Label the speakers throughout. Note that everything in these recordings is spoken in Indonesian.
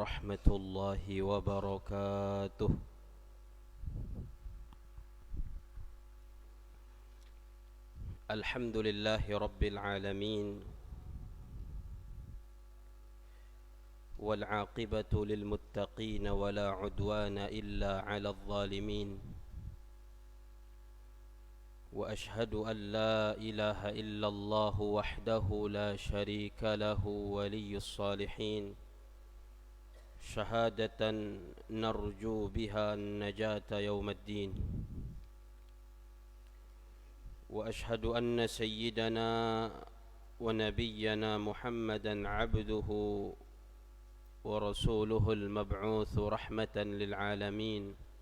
Speaker 1: ورحمة الله وبركاته. الحمد لله رب العالمين، والعاقبة للمتقين ولا عدوان إلا على الظالمين، وأشهد أن لا إله إلا الله وحده لا شريك له ولي الصالحين، شهادة نرجو بها النجاة يوم الدين. وأشهد أن سيدنا ونبينا محمدا عبده ورسوله المبعوث رحمة للعالمين.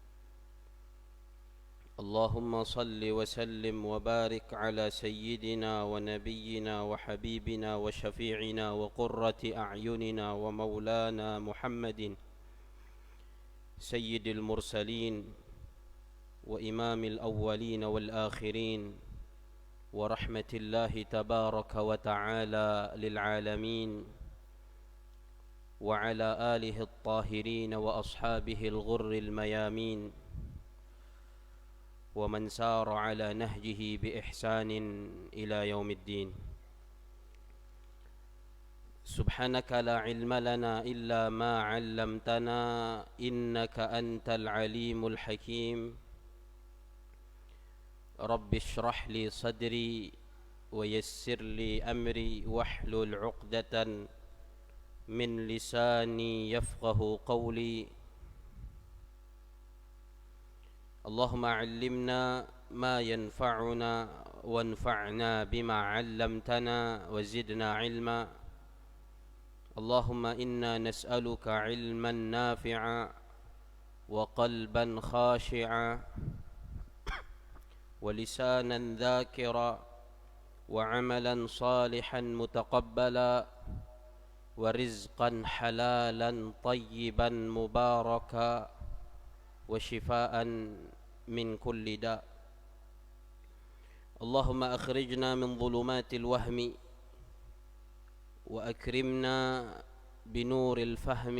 Speaker 1: اللهم صل وسلم وبارك على سيدنا ونبينا وحبيبنا وشفيعنا وقرة أعيننا ومولانا محمد سيد المرسلين وإمام الأولين والآخرين، ورحمة الله تبارك وتعالى للعالمين، وعلى آله الطاهرين وأصحابه الغر الميامين، ومن سار على نهجه بإحسان إلى يوم الدين. سبحانك لا علم لنا إلا ما علمتنا إنك أنت العليم الحكيم. رب اشرح لي صدري ويسر لي أمري واحلل عقدة من لساني يفقه قولي. اللهم علمنا ما ينفعنا وانفعنا بما علمتنا وزدنا علما. اللهم إنا نسألك علما نافعا وقلبا خاشعا ولسانا ذاكرا وعملا صالحا متقبلا ورزقا حلالا طيبا مباركا وشفاء من كل داء. اللهم أخرجنا من ظلمات الوهم وأكرمنا بنور الفهم،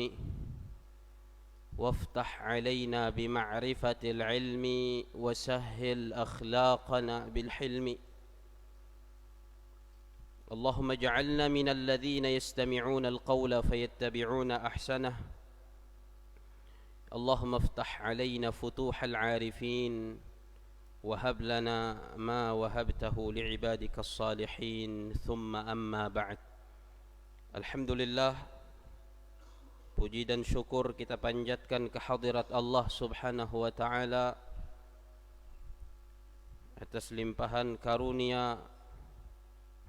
Speaker 1: وافتح علينا بمعرفة العلم وسهل أخلاقنا بالحلم. اللهم اجعلنا من الذين يستمعون القول فيتبعون أحسنه. اللهم افتح علينا فتوح العارفين، وهب لنا ما وهبته لعبادك الصالحين. ثم أما بعد. Alhamdulillah, puji dan syukur kita panjatkan kehadirat Allah subhanahu wa ta'ala atas limpahan karunia,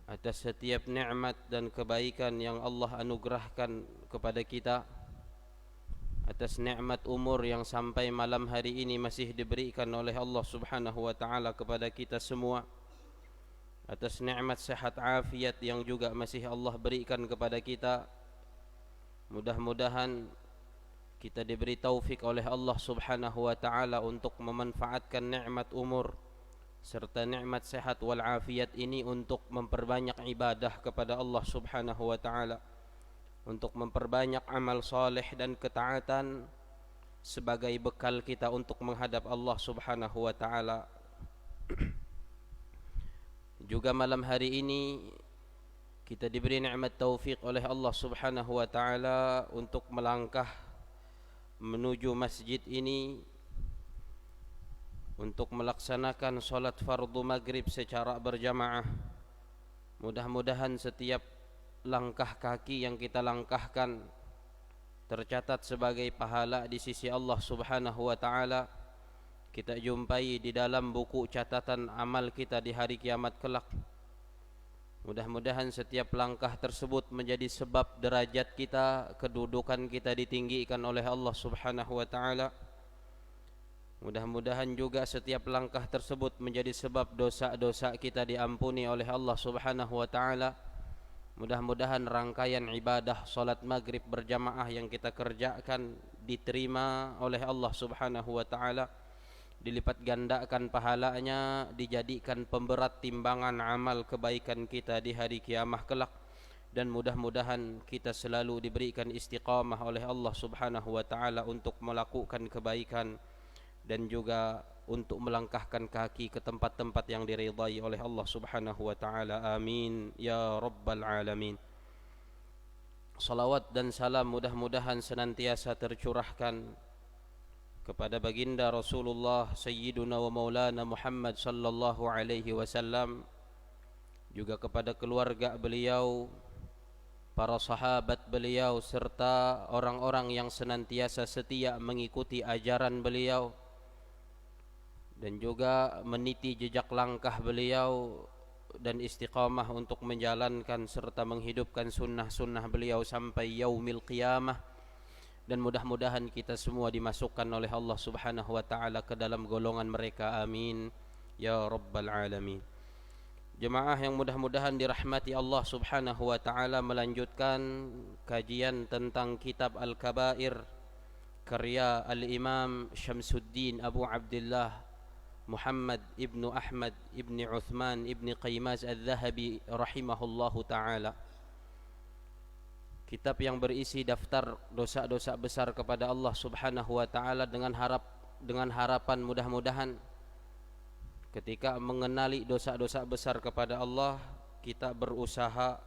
Speaker 1: atas setiap nikmat dan kebaikan yang Allah anugerahkan kepada kita, atas nikmat umur yang sampai malam hari ini masih diberikan oleh Allah subhanahu wa ta'ala kepada kita semua, atas nikmat sehat afiat yang juga masih Allah berikan kepada kita. Mudah-mudahan kita diberi taufik oleh Allah subhanahu wa ta'ala untuk memanfaatkan nikmat umur serta nikmat sehat wal afiat ini untuk memperbanyak ibadah kepada Allah subhanahu wa ta'ala, untuk memperbanyak amal saleh dan ketaatan sebagai bekal kita untuk menghadap Allah subhanahu wa ta'ala. Juga malam hari ini kita diberi nikmat taufik oleh Allah subhanahu wa ta'ala untuk melangkah menuju masjid ini untuk melaksanakan solat fardu maghrib secara berjamaah. Mudah-mudahan setiap langkah kaki yang kita langkahkan tercatat sebagai pahala di sisi Allah subhanahu wa ta'ala. Kita jumpai di dalam buku catatan amal kita di hari kiamat kelak. Mudah-mudahan setiap langkah tersebut menjadi sebab derajat kita, kedudukan kita ditinggikan oleh Allah subhanahu wa ta'ala. Mudah-mudahan juga setiap langkah tersebut menjadi sebab dosa-dosa kita diampuni oleh Allah subhanahu wa ta'ala. Mudah-mudahan rangkaian ibadah salat maghrib berjamaah yang kita kerjakan diterima oleh Allah subhanahu wa ta'ala, dilipat gandakan pahalanya, dijadikan pemberat timbangan amal kebaikan kita di hari kiamah kelak. dan mudah-mudahan kita selalu diberikan istiqamah oleh Allah Subhanahu wa taala untuk melakukan kebaikan dan juga untuk melangkahkan kaki ke tempat-tempat yang diridai oleh Allah Subhanahu wa taala. Amin ya rabbal alamin. Salawat dan salam mudah-mudahan senantiasa tercurahkan kepada baginda Rasulullah Sayyiduna wa Maulana Muhammad sallallahu alaihi wasallam, juga kepada keluarga beliau, para sahabat beliau, serta orang-orang yang senantiasa setia mengikuti ajaran beliau dan juga meniti jejak langkah beliau dan istiqamah untuk menjalankan serta menghidupkan sunnah-sunnah beliau sampai yaumil qiyamah. Dan mudah-mudahan kita semua dimasukkan oleh Allah Subhanahu wa taala ke dalam golongan mereka. Amin ya rabbal alamin. Jemaah yang mudah-mudahan dirahmati Allah Subhanahu wa taala, melanjutkan kajian tentang kitab Al-Kabair karya Al-Imam Syamsuddin Abu Abdullah Muhammad ibnu Ahmad ibni Uthman ibni Qaymaz Al-Zahabi rahimahullahu taala. Kitab yang berisi daftar dosa-dosa besar kepada Allah Subhanahu wa taala dengan harapan mudah-mudahan ketika mengenali dosa-dosa besar kepada Allah, kita berusaha,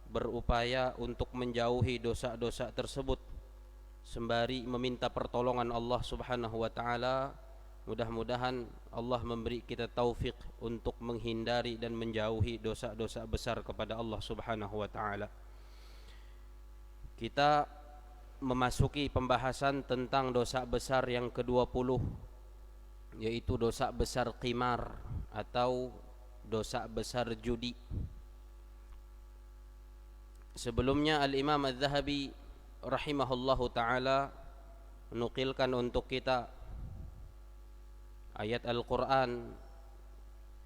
Speaker 1: berupaya untuk menjauhi dosa-dosa tersebut sembari meminta pertolongan Allah Subhanahu wa taala. Mudah-mudahan Allah memberi kita taufik untuk menghindari dan menjauhi dosa-dosa besar kepada Allah Subhanahu wa taala. Kita memasuki pembahasan tentang dosa besar yang ke-20, yaitu dosa besar qimar atau dosa besar judi. Sebelumnya Al-Imam Al-Zahabi rahimahullahu taala menukilkan untuk kita ayat Al-Quran,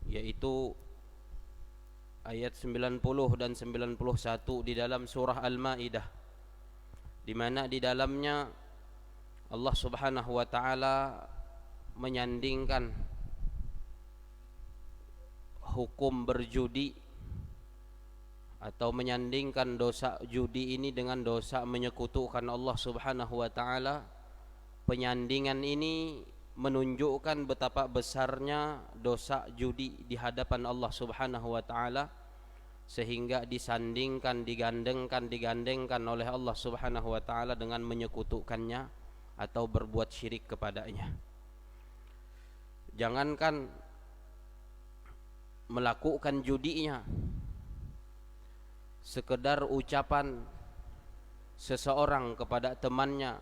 Speaker 1: yaitu ayat 90 dan 91 di dalam surah Al-Maidah, di mana di dalamnya Allah Subhanahu wa taala menyandingkan hukum berjudi atau menyandingkan dosa judi ini dengan dosa menyekutukan Allah Subhanahu wa taala. Penyandingan ini menunjukkan betapa besarnya dosa judi di hadapan Allah Subhanahu wa taala, sehingga digandengkan oleh Allah Subhanahu wa taala dengan menyekutukannya atau berbuat syirik kepadanya. Jangankan melakukan judinya, sekedar ucapan seseorang kepada temannya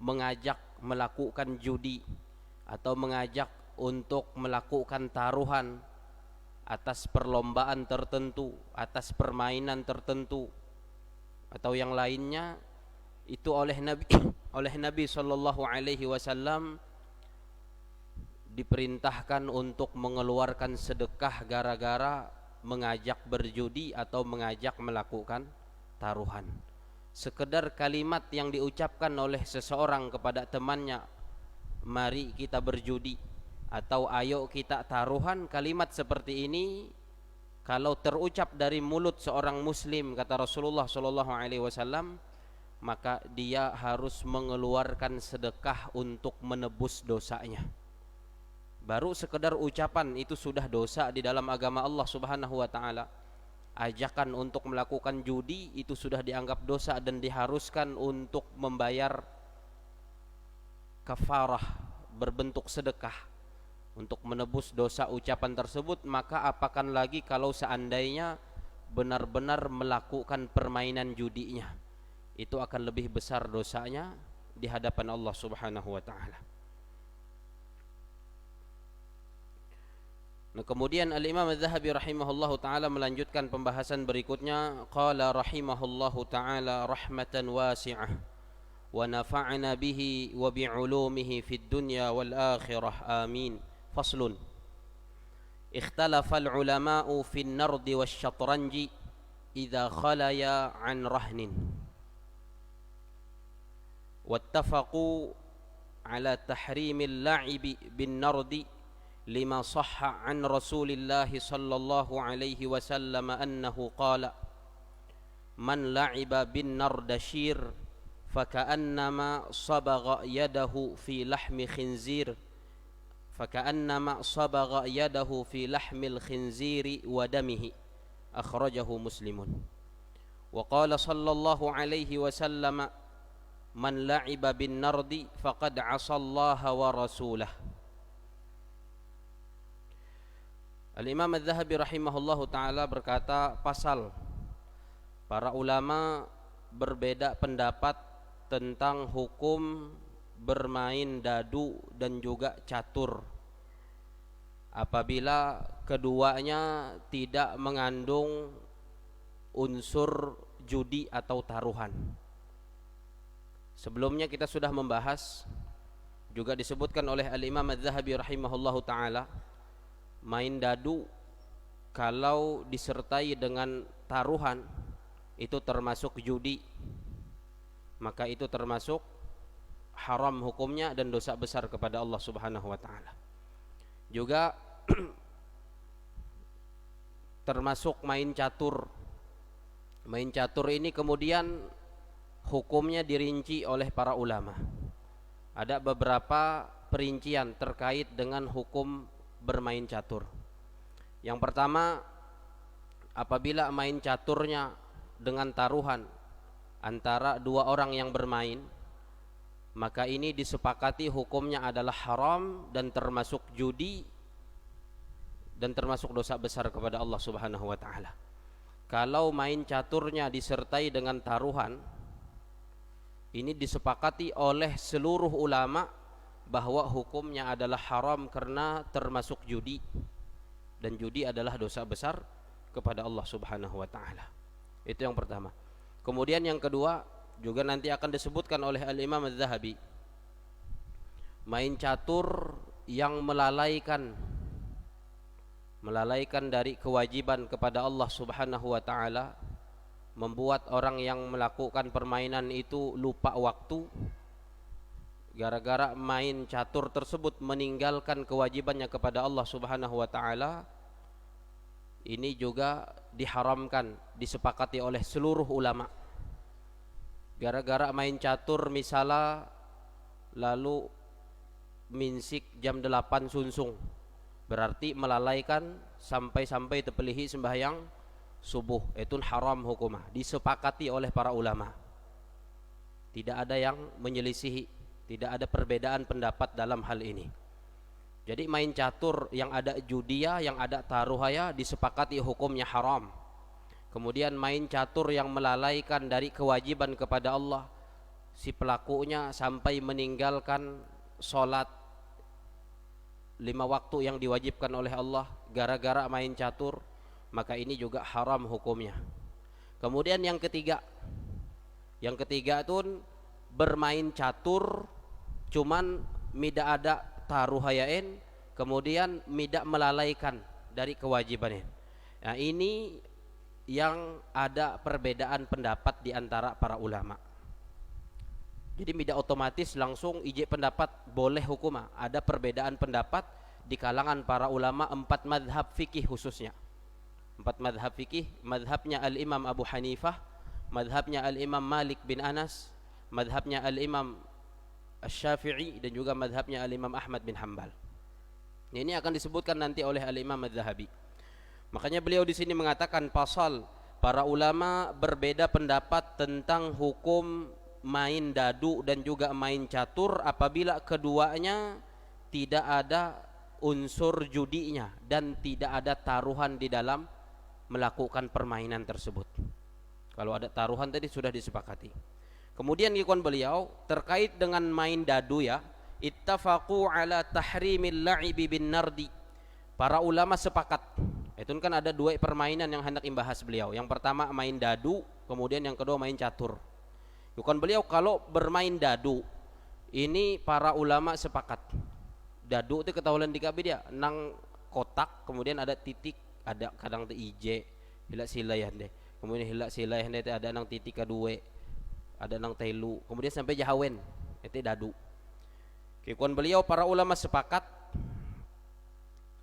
Speaker 1: mengajak melakukan judi atau mengajak untuk melakukan taruhan atas perlombaan tertentu, atas permainan tertentu atau yang lainnya, itu oleh Nabi sallallahu alaihi wasallam diperintahkan untuk mengeluarkan sedekah gara-gara mengajak berjudi atau mengajak melakukan taruhan. Sekedar kalimat yang diucapkan oleh seseorang kepada temannya, mari kita berjudi atau ayo kita taruhan, kalimat seperti ini kalau terucap dari mulut seorang muslim, kata Rasulullah sallallahu alaihi wasallam, maka dia harus mengeluarkan sedekah untuk menebus dosanya. Baru sekedar ucapan itu sudah dosa di dalam agama Allah Subhanahu wa taala. Ajakan untuk melakukan judi itu sudah dianggap dosa dan diharuskan untuk membayar kafarah berbentuk sedekah untuk menebus dosa ucapan tersebut. Maka apakan lagi kalau seandainya benar-benar melakukan permainan judinya, itu akan lebih besar dosanya di hadapan Allah Subhanahu wa taala. Nah, kemudian Al-Imam Al-Zahabi rahimahullahu taala melanjutkan pembahasan berikutnya. Qala rahimahullahu taala rahmatan wasi'ah wa nafa'na bihi wa bi'ulumihi fid dunya wal akhirah. Amin. Faslun. Ikhtalafa al-ulama'u fin nardi wasyatranji idza khalaya an rahnin. Wattafaqu ala tahrimil la'ibi bin nardi lima sahha an Rasulillah sallallahu alaihi wasallam annahu qala man la'iba bin nardashir faka'annama sabagha yadahu fi lahmi khinzir faka'annama sabagha yadahu fi lahmil khinziri wa damihi akhrajahu Muslimun. Wa qala sallallahu alaihi wasallam man la'iba bin nardi faqad 'asallaha wa rasulah. Al-Imam Az-Zahabi rahimahullahu ta'ala berkata, pasal para ulama berbeda pendapat tentang hukum bermain dadu dan juga catur apabila keduanya tidak mengandung unsur judi atau taruhan. Sebelumnya kita sudah membahas, juga disebutkan oleh Al-Imam Az-Zahabi rahimahullahu ta'ala, main dadu kalau disertai dengan taruhan itu termasuk judi, maka itu termasuk haram hukumnya dan dosa besar kepada Allah Subhanahu wa taala. Juga termasuk main catur. Main catur ini kemudian hukumnya dirinci oleh para ulama. Ada beberapa perincian terkait dengan hukum bermain catur. Yang pertama, apabila main caturnya dengan taruhan antara dua orang yang bermain, maka ini disepakati hukumnya adalah haram dan termasuk judi dan termasuk dosa besar kepada Allah Subhanahu wa taala. Kalau main caturnya disertai dengan taruhan, ini disepakati oleh seluruh ulama bahwa hukumnya adalah haram karena termasuk judi, dan judi adalah dosa besar kepada Allah Subhanahu wa taala. Itu yang pertama. Kemudian yang kedua, juga nanti akan disebutkan oleh Al-Imam Az-Zahabi, main catur yang melalaikan dari kewajiban kepada Allah Subhanahu wa taala, membuat orang yang melakukan permainan itu lupa waktu. Gara-gara main catur tersebut meninggalkan kewajibannya kepada Allah Subhanahu wa taala, ini juga diharamkan, disepakati oleh seluruh ulama. Gara-gara main catur misalnya lalu minsik jam 8 sunsung, berarti melalaikan sampai terpelihi sembahyang subuh, itu haram hukumah, disepakati oleh para ulama. Tidak ada yang menyelisihi, tidak ada perbedaan pendapat dalam hal ini. Jadi main catur yang ada judia, yang ada taruhaya, disepakati hukumnya haram. Kemudian main catur yang melalaikan dari kewajiban kepada Allah, si pelakunya sampai meninggalkan sholat 5 waktu yang diwajibkan oleh Allah gara-gara main catur, maka ini juga haram hukumnya. Kemudian yang ketiga itu bermain catur cuman tidak ada taruhayain, kemudian tidak melalaikan dari kewajibannya. Nah, ini yang ada perbedaan pendapat di antara para ulama. Jadi tidak otomatis langsung ijek pendapat boleh hukumah. Ada perbedaan pendapat di kalangan para ulama 4 madhab fikih khususnya. 4 madhab fikih, madhabnya Al-Imam Abu Hanifah, madhabnya Al-Imam Malik bin Anas, madhabnya Al-Imam Asy-Syafi'i, dan juga madhabnya Al-Imam Ahmad bin Hanbal. Ini akan disebutkan nanti oleh Al-Imam Az-Zahabi. Makanya beliau di sini mengatakan pasal para ulama berbeda pendapat tentang hukum main dadu dan juga main catur apabila keduanya tidak ada unsur judinya dan tidak ada taruhan di dalam melakukan permainan tersebut. Kalau ada taruhan tadi sudah disepakati. Kemudian ikhwan beliau terkait dengan main dadu ya, ittafaqu ala tahrimil la'ibi bin nardi. Para ulama sepakat. Itu kan ada 2 permainan yang hendak dibahas beliau. Yang pertama main dadu, kemudian yang kedua main catur. Ikhwan beliau kalau bermain dadu ini para ulama sepakat. Dadu itu ketahuan di kabeh dia nang kotak, kemudian ada titik, ada kadang teu ije, hilak silayan deh. Kemudian hilak silayan deh ada nang titik kedua, ada nang telu, kemudian sampai jahawen, itu dadu. Ikhwan beliau para ulama sepakat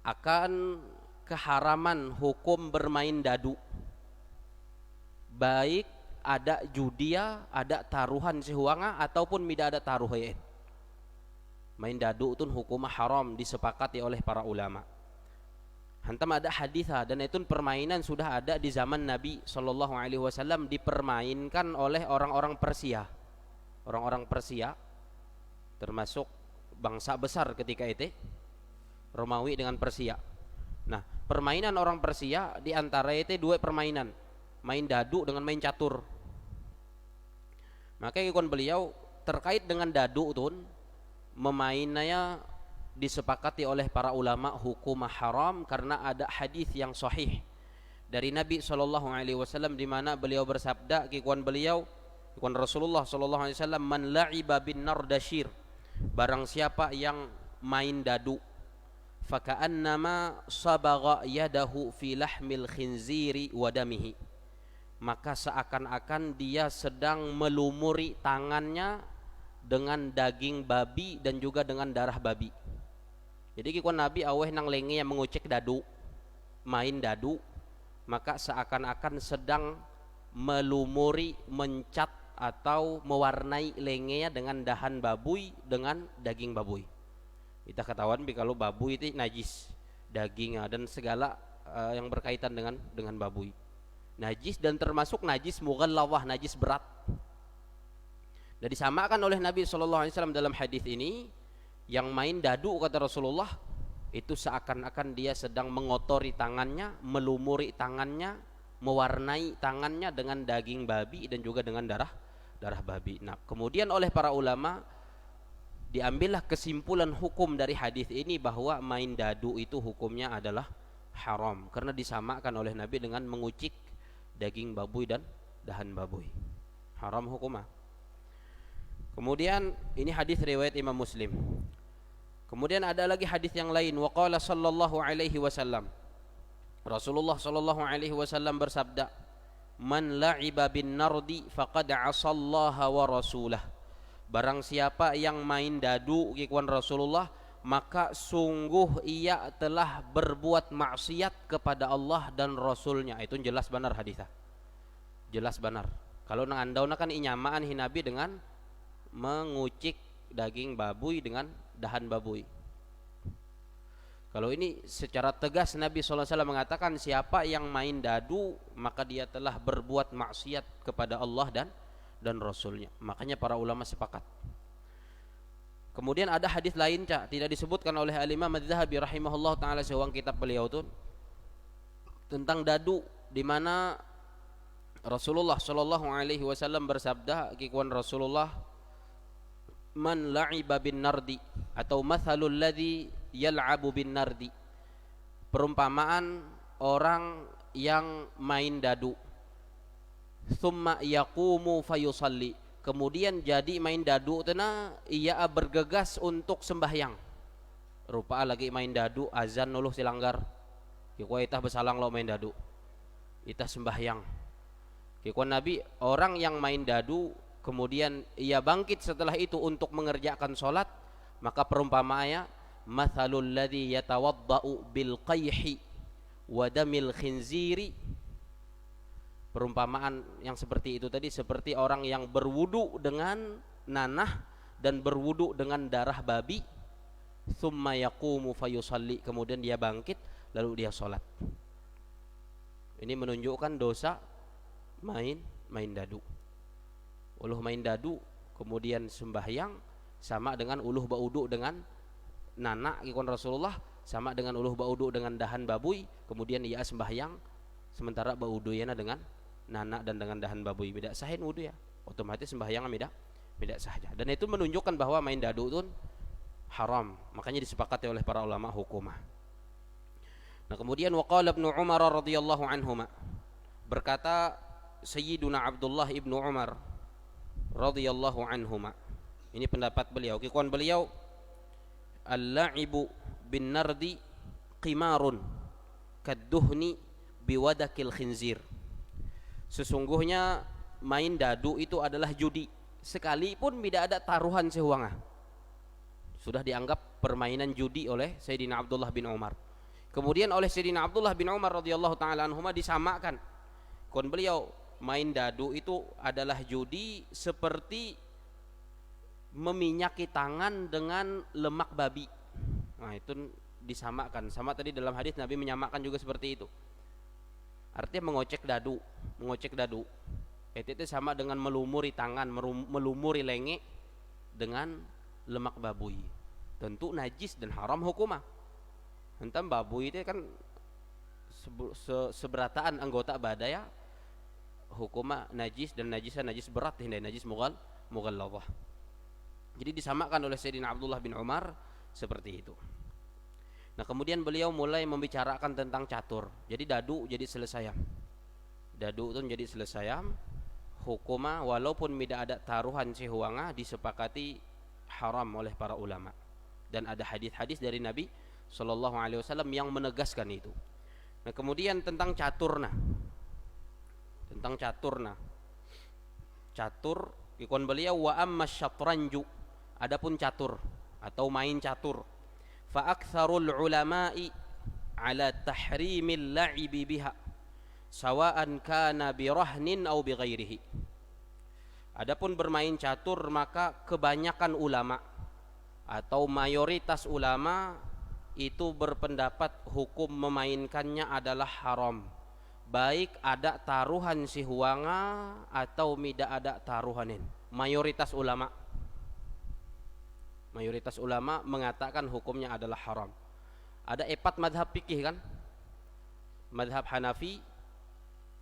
Speaker 1: akan keharaman hukum bermain dadu, baik ada judia, ada taruhan sehuanga ataupun tidak ada taruhan. Main dadu itu hukum haram disepakati oleh para ulama. Hantam ada haditha dan itu permainan sudah ada di zaman Nabi Shallallahu Alaihi Wasallam, dipermainkan oleh orang-orang Persia. Orang-orang Persia termasuk bangsa besar ketika itu, Romawi dengan Persia. Nah, permainan orang Persia di antara itu dua permainan, main dadu dengan main catur. Maka ikon beliau terkait dengan dadu itu memainnya disepakati oleh para ulama hukum haram karena ada hadis yang sahih dari Nabi Shallallahu Alaihi Wasallam di mana beliau bersabda, kikuan Rasulullah Shallallahu Alaihi Wasallam, man la'iba bin nardashir, barang siapa yang main dadu, faka'annama sabagha yadahu fi lahmil khinziri wa damihi, maka seakan-akan dia sedang melumuri tangannya dengan daging babi dan juga dengan darah babi. Jadi kikuan Nabi aweh nang lenge yang mengucek dadu, main dadu, maka seakan-akan sedang melumuri, mencat atau mewarnai lengenya dengan dahan babuy, dengan daging babuy. Kita ketahuan kalau babuy itu najis, daging dan segala yang berkaitan dengan babuy najis, dan termasuk najis mughallawah, najis berat. Dan disamakan oleh Nabi SAW dalam hadis ini, yang main dadu kata Rasulullah itu seakan-akan dia sedang mengotori tangannya, melumuri tangannya, mewarnai tangannya dengan daging babi dan juga dengan darah babi. Nah, kemudian oleh para ulama diambillah kesimpulan hukum dari hadis ini bahwa main dadu itu hukumnya adalah haram karena disamakan oleh Nabi dengan mengucik daging babuy dan dahan babuy. Haram hukumnya. Kemudian ini hadis riwayat Imam Muslim. Kemudian ada lagi hadis yang lain, waqala sallallahu alaihi wasallam, Rasulullah sallallahu alaihi wasallam bersabda, man la'iba bin nardi faqad 'asallaha wa rasulah, barang siapa yang main dadu kikuan Rasulullah, maka sungguh ia telah berbuat maksiat kepada Allah dan Rasulnya. Itu jelas benar hadisnya, jelas benar. Kalau nang andauna kan inyamaan hinabi dengan mengucik daging babuy dengan dahan babuy. Kalau ini secara tegas Nabi SAW mengatakan siapa yang main dadu maka dia telah berbuat maksiat kepada Allah dan Rasulnya. Makanya para ulama sepakat. Kemudian ada hadis lain tidak disebutkan oleh Al-Imam Az-Zahabi rahimahullah taala sewang kitab beliau itu tentang dadu, di mana Rasulullah sallallahu alaihi wasallam bersabda, kikuan Rasulullah, man la'iba bin nardi atau mathalul ladzi yal'abu bin nardi, perumpamaan orang yang main dadu, thumma yaqumu fayusalli, kemudian jadi main dadu tena ia bergegas untuk sembahyang. Rupa lagi main dadu, azan nuluh silanggar, kikuan itah besalang lo main dadu, itah sembahyang. Kikuan Nabi, orang yang main dadu kemudian ia bangkit setelah itu untuk mengerjakan solat, maka perumpamaannya mathalul ladzi yatawaddau bil qayhi wa damil khinziri, perumpamaan yang seperti itu tadi seperti orang yang berwudu dengan nanah dan berwudu dengan darah babi, thumma yaqumu fayusalli, kemudian dia bangkit lalu dia solat. Ini menunjukkan dosa main dadu. Uluh main dadu kemudian sembahyang sama dengan uluh baudu dengan nanak ikon Rasulullah, sama dengan uluh baudu dengan dahan babuy, kemudian ia sembahyang sementara bauduyana dengan nanak dan dengan dahan babuy. Tidak sah wudu ya, otomatis sembahyang tidak sah. Dan itu menunjukkan bahwa main dadu itu haram, makanya disepakati oleh para ulama hukumah. Nah, kemudian waqala Ibnu Umar radhiyallahu anhuma, berkata Sayyiduna Abdullah ibnu Umar radhiyallahu anhuma, ini pendapat beliau, kikuan beliau, al-la'ibu bin nardi qimarun kadduhni biwadakil khinzir, sesungguhnya main dadu itu adalah judi, sekalipun tidak ada taruhan sehuanga, sudah dianggap permainan judi oleh Sayyidina Abdullah bin Umar. Kemudian oleh Sayyidina Abdullah bin Umar radhiyallahu taala anhuma disamakan kon beliau, main dadu itu adalah judi seperti meminyaki tangan dengan lemak babi. Nah, itu disamakan. Sama tadi dalam hadis Nabi menyamakan juga seperti itu. Artinya mengocek dadu. Itu sama dengan melumuri tangan, melumuri lenge dengan lemak babi. Tentu najis dan haram hukumah. Hentam babi itu kan seberataan anggota badaya, hukumah najis dan najis berat, hindai najis mughalladhah. Jadi disamakan oleh Sayyidina Abdullah bin Umar seperti itu. Nah, kemudian beliau mulai membicarakan tentang catur. Jadi dadu jadi selesai. Dadu itu jadi selesai. Hukumah walaupun tidak ada taruhan sihuanga disepakati haram oleh para ulama. Dan ada hadis-hadis dari Nabi sallallahu alaihi wasallam yang menegaskan itu. Nah, kemudian tentang caturna. Catur ikon beliau wa amma syatranju. Adapun catur atau main catur, fa aktsarul ulama'i ala tahrimil la'ibi biha sawa'an kana birahnin aw bighairihi. Adapun bermain catur, maka kebanyakan ulama atau mayoritas ulama itu berpendapat hukum memainkannya adalah haram, baik ada taruhan si huanga atau tidak ada taruhanin. Mayoritas ulama mengatakan hukumnya adalah haram. Ada 4 madhab fikih kan? Madhab Hanafi,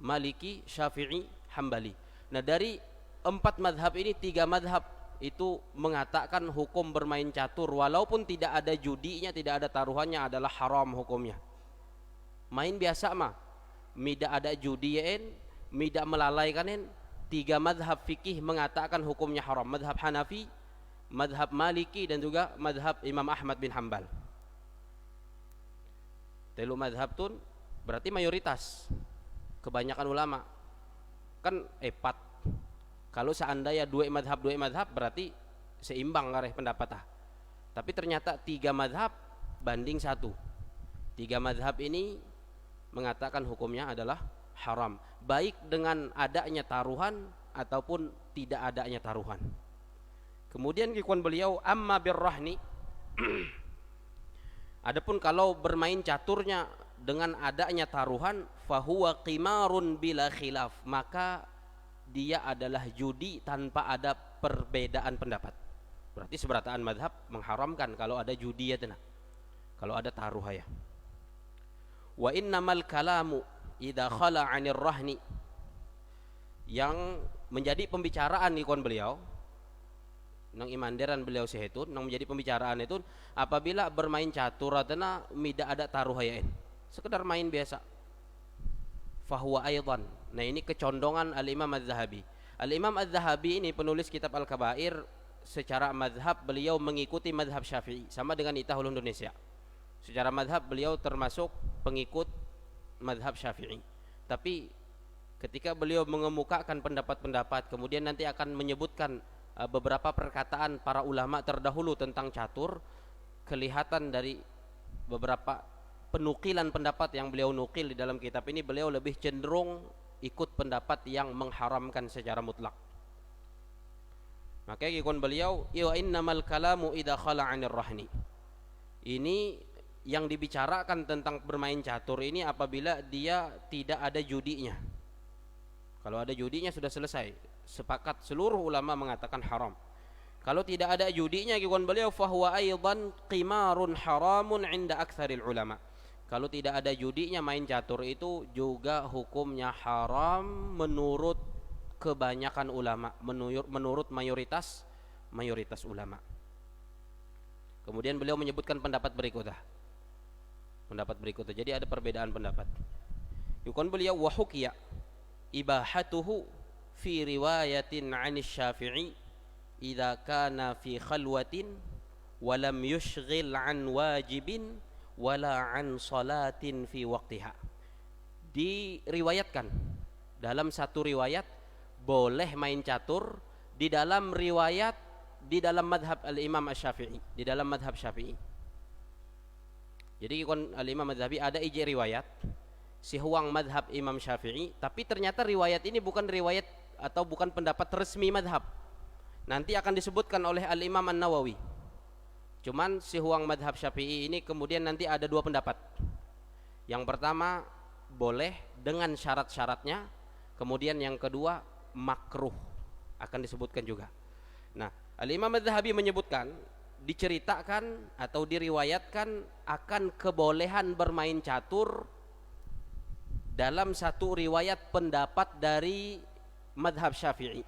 Speaker 1: Maliki, Syafi'i, Hambali. Nah, dari 4 madhab ini 3 madhab itu mengatakan hukum bermain catur walaupun tidak ada judinya, tidak ada taruhannya adalah haram hukumnya. Main biasa mah, tidak ada judiin, tidak melalaikanin. 3 madhab fikih mengatakan hukumnya haram. Madhab Hanafi, madhab Maliki, dan juga madhab Imam Ahmad bin Hanbal. Telu madhab tun berarti mayoritas, kebanyakan ulama kan 4. Kalau seandainya 2 madhab berarti seimbang kareh pendapat. Tapi ternyata 3 madhab banding 1. 3 madhab ini mengatakan hukumnya adalah haram, baik dengan adanya taruhan ataupun tidak adanya taruhan. Kemudian kikuan beliau amma birrahni. Adapun kalau bermain caturnya dengan adanya taruhan, fahuwa qimarun bila khilaf, maka dia adalah judi tanpa ada perbedaan pendapat. Berarti seberataan madhab mengharamkan kalau ada judi ya tenang, kalau ada taruh ya. Wa innamal kalamu idza khala 'anir rahni. Yang menjadi pembicaraan ikon beliau nang imanderan beliau sehetun nang menjadi pembicaraan itu apabila bermain catur atena tidak ada taruhayain, sekedar main biasa, fahuwa aidan. Nah, ini kecondongan al-Imam Az-Zahabi. Al-Imam Az-Zahabi ini penulis kitab Al-Kabair, secara madhab beliau mengikuti madhab Syafi'i, sama dengan Itahul Indonesia. Secara madhab beliau termasuk pengikut madhab Syafi'i. Tapi ketika beliau mengemukakan pendapat-pendapat, kemudian nanti akan menyebutkan beberapa perkataan para ulama terdahulu tentang catur, kelihatan dari beberapa penukilan pendapat yang beliau nukil di dalam kitab ini, beliau lebih cenderung ikut pendapat yang mengharamkan secara mutlak. Maka ikon beliau wa innamal kalamu idza khala 'anir rahni. Ini yang dibicarakan tentang bermain catur ini apabila dia tidak ada judinya. Kalau ada judinya sudah selesai, sepakat seluruh ulama mengatakan haram. Kalau tidak ada judinya kikuan beliau fahuwa aidan qimarun haramun 'inda aktsaril ulama. Kalau tidak ada judinya main catur itu juga hukumnya haram menurut kebanyakan ulama, menurut mayoritas ulama. Kemudian beliau menyebutkan pendapat berikutnya. Jadi ada perbedaan pendapat. Yukon beliau wa hukiya ibahatuhu fi riwayatin 'anis Syafi'i idza kana fi khalwatin wa lam yushghil 'an wajibin wala 'an salatin fi waqtiha. Diriwayatkan dalam satu riwayat boleh main catur di dalam madhab al-Imam Asy-Syafi'i, di dalam madhab Syafi'i. Jadi kon al-Imam Az-Zahabi ada riwayat si huang madhab Imam Syafi'i, tapi ternyata riwayat ini bukan riwayat atau bukan pendapat resmi madhab. Nanti akan disebutkan oleh Al-Imam An-Nawawi. Cuman si huang madhab Syafi'i ini kemudian nanti ada dua pendapat. Yang pertama boleh dengan syarat-syaratnya, kemudian yang kedua makruh, akan disebutkan juga. Nah, Al-Imam Az-Zahabi menyebutkan, diceritakan atau diriwayatkan akan kebolehan bermain catur dalam satu riwayat pendapat dari madhab Syafi'i.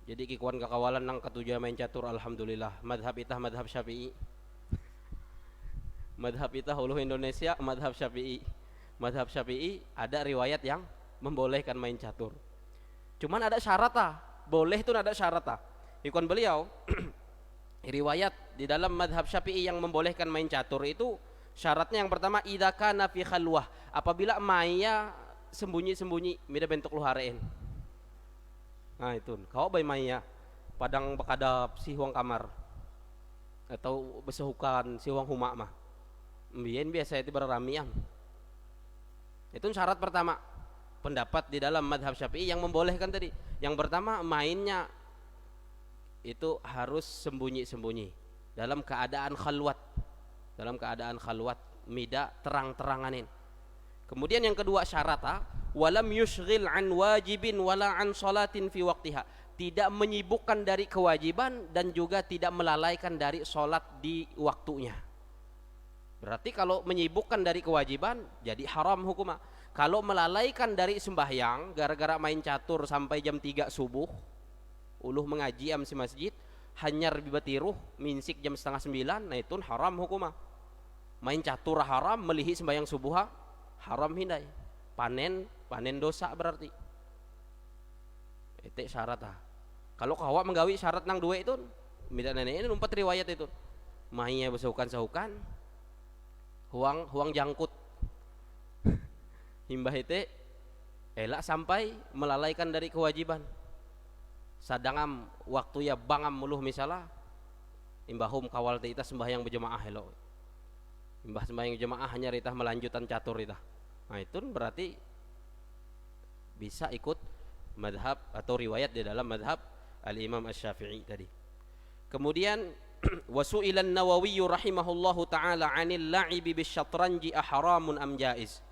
Speaker 1: Jadi kikuan kakawalan nang ketujuh main catur, alhamdulillah madhab itah madhab Syafi'i. Madhab itah uluh Indonesia madhab Syafi'i. Madhab Syafi'i ada riwayat yang membolehkan main catur. Cuman ada syarat boleh itu ada syarat Ikon beliau riwayat di dalam madhab Syafi'i yang membolehkan main catur itu syaratnya yang pertama idza kana fi khalwah, apabila maya sembunyi-sembunyi mida bentuk luharein. Nah itu kau bay maya padang bekadap si huang kamar atau besehukan si huang huma mah mbien biasa itu berramian. Itu syarat pertama pendapat di dalam madhab Syafi'i yang membolehkan tadi. Yang pertama mainnya itu harus sembunyi-sembunyi dalam keadaan khalwat, mida terang-teranganin. Kemudian yang kedua syarat walam yushghil an wajibin wala an salatin fi waqtiha, tidak menyibukkan dari kewajiban dan juga tidak melalaikan dari salat di waktunya. Berarti kalau menyibukkan dari kewajiban jadi haram hukumnya. Kalau melalaikan dari sembahyang gara-gara main catur sampai jam 3 subuh, uluh mengaji am si masjid, hanyar bibatiruh minsik jam setengah 9, nah itu haram hukumnya. Main catur haram, melihi sembahyang subuh haram hindai. Panen dosa berarti. Itu syarat Kalau kawak menggawi syarat nang dua itu, mida nenek ini numpat riwayat itu. Mahnya besukan-sahukan, huang jangkut. Himbah itu elak sampai melalaikan dari kewajiban. Sadangam waktu ya bangam muluh misalnya imbahum kawal kita sembahyang berjemaah hello. Imbah sembahyang berjemaah hanya ritah melanjutan catur ritah. Nah itu berarti bisa ikut madhab atau riwayat di dalam madhab Al-Imam Asy-Syafi'i tadi. Kemudian wasu'ilan Nawawi rahimahullahu ta'ala 'anil la'ibi bisyatranji ahramun am jaiz.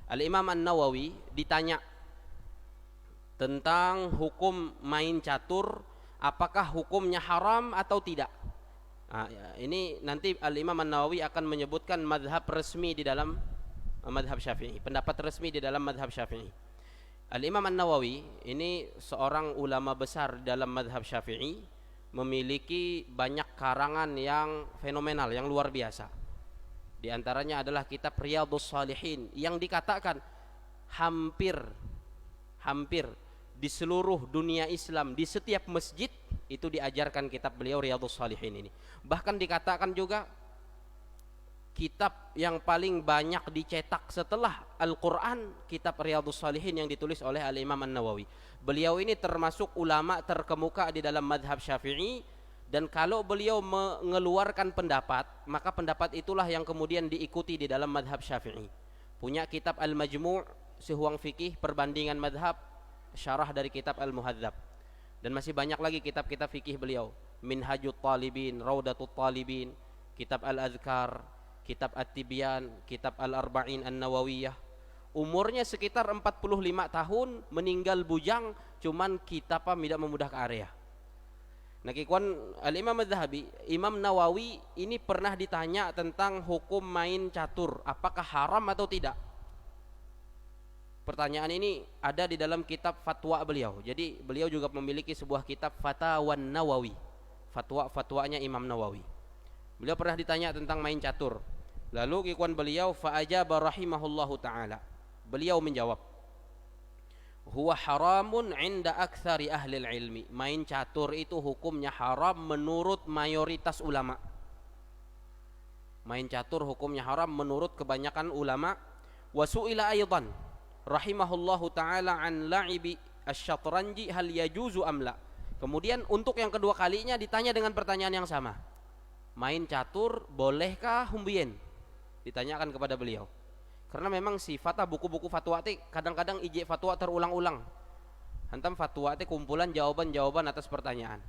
Speaker 1: Al-Imam An-Nawawi ditanya tentang hukum main catur, apakah hukumnya haram atau tidak. Nah, ini nanti Al-Imam An-Nawawi akan menyebutkan madhab resmi di dalam madhab Syafi'i, pendapat resmi di dalam madhab Syafi'i. Al-Imam An-Nawawi ini seorang ulama besar dalam madhab Syafi'i, memiliki banyak karangan yang fenomenal, yang luar biasa. Di antaranya adalah kitab Riyadhus Shalihin yang dikatakan hampir di seluruh dunia Islam, di setiap masjid itu diajarkan kitab beliau Riyadhus Shalihin ini. Bahkan dikatakan juga kitab yang paling banyak dicetak setelah Al-Quran, kitab Riyadhus Shalihin yang ditulis oleh Al-Imam An-Nawawi. Beliau ini termasuk ulama terkemuka di dalam madhab Syafi'i, dan kalau beliau mengeluarkan pendapat, maka pendapat itulah yang kemudian diikuti di dalam madhab Syafi'i. Punya kitab Al-Majmu' sehuang fikih perbandingan madhab, syarah dari kitab Al-Muhadzab, dan masih banyak lagi kitab-kitab fikih beliau, Minhajut Talibin, Raudatut Talibin, kitab Al-Adhkar, kitab At-Tibyan, kitab Al-Arba'in An-Nawawiyah. Umurnya sekitar 45 tahun, meninggal bujang, cuman kitab tidak memudah ke area. Nah, kikuan Al-Imam Az-Zahabi, Imam Nawawi ini pernah ditanya tentang hukum main catur, apakah haram atau tidak. Pertanyaan ini ada di dalam kitab fatwa beliau. Jadi beliau juga memiliki sebuah kitab Fatawan Nawawi, fatwa-fatwanya Imam Nawawi. Beliau pernah ditanya tentang main catur. Lalu kikuan beliau fa'ajaba rahimahullahu ta'ala. Beliau menjawab, huwa haramun inda aktsari ahli ilmi. Main catur itu hukumnya haram menurut mayoritas ulama. Main catur hukumnya haram menurut kebanyakan ulama. Wa su'ila aidan rahimahullahu ta'ala an la'ibi asy-syatranji hal yajuzu am la. Kemudian untuk yang kedua kalinya ditanya dengan pertanyaan yang sama. Main catur bolehkah humbien? Ditanyakan kepada beliau. Karena memang sifat buku-buku fatwa teh kadang-kadang ije fatwa terulang-ulang. Hantam fatwa teh kumpulan jawaban-jawaban atas pertanyaan.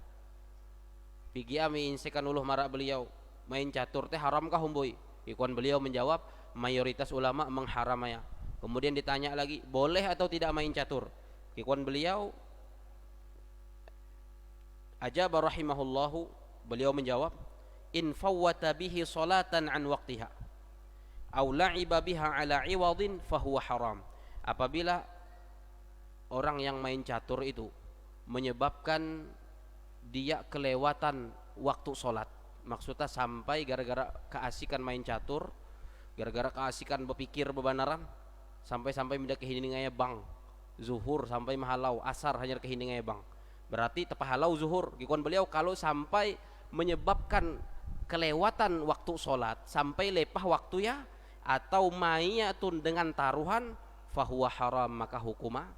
Speaker 1: Pigi ami insekan uluh marak beliau, main catur teh haramkah humboy? Ikuan beliau menjawab, mayoritas ulama mengharamnya. Kemudian ditanya lagi, boleh atau tidak main catur? Ikuan beliau ajaba rahimahullahu, beliau menjawab, in fawwata bihi salatan an waqtiha aw la'iba biha ala iwadin fahuwa haram. Apabila orang yang main catur itu menyebabkan dia kelewatan waktu sholat, maksudnya sampai gara-gara keasikan main catur, gara-gara keasikan berpikir bebanaran, sampai-sampai minda kehiningaya bang zuhur sampai mahalau asar hanya kehiningaya bang, berarti tepahalau zuhur. Gikuan beliau kalau sampai menyebabkan kelewatan waktu sholat sampai lepah waktu ya, atau mayatun dengan taruhan, fahuwa haram, maka hukuma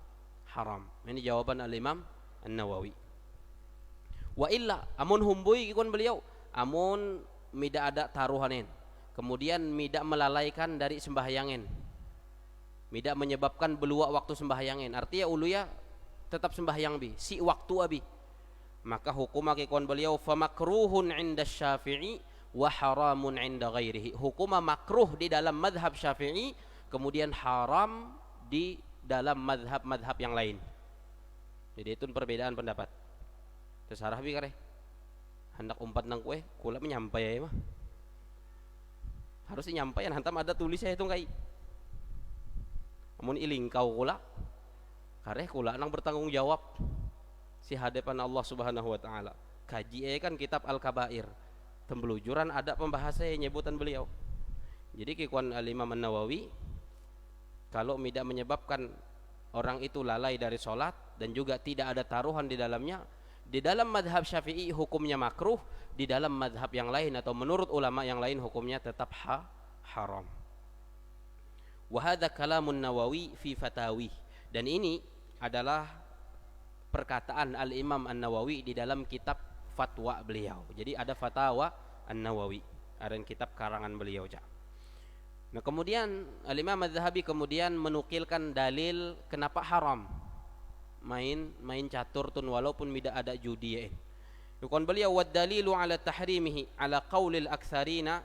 Speaker 1: haram. Ini jawaban al-Imam An-Nawawi. Wa illa amun humbui gikuan beliau, amun mida ada taruhanin, kemudian mida melalaikan dari sembahyangin, mida menyebabkan belua waktu sembahyangin, artinya uluya tetap sembahyang bi si waktu abi, maka hukum akikon beliau famakruhun inda Syafi'i wa haramun inda ghairihi. Hukum makruh di dalam madhab Syafi'i, kemudian haram di dalam madhab-madhab yang lain. Jadi itu perbedaan pendapat. Terserah bi kare hendak umpat nang kue kula menyampai ya mah harus nyampaian hantam ada tulisnya itu kai amun iling kau kula kare kula nang bertanggung jawab si hadapan Allah Subhanahu wa taala. Kaji kan kitab Al-Kabair tembelujuran ada pembahasannya nyebutan beliau. Jadi kikuan Al-Imam An-Nawawi kalau tidak menyebabkan orang itu lalai dari sholat dan juga tidak ada taruhan di dalamnya, di dalam madhab Syafi'i hukumnya makruh, di dalam madhab yang lain atau menurut ulama yang lain hukumnya tetap haram. Wa hadza kalamun Nawawi fi fatawi, dan ini adalah perkataan Al-Imam An-Nawawi di dalam kitab fatwa beliau. Jadi ada fatwa An-Nawawi, ada kitab karangan beliau. Nah kemudian Al-Imam Az-Zahabi kemudian menukilkan dalil kenapa haram main catur tun walaupun tidak ada judi. Bukan beliau wad dalilu ala tahrimihi ala qaulil aktsarina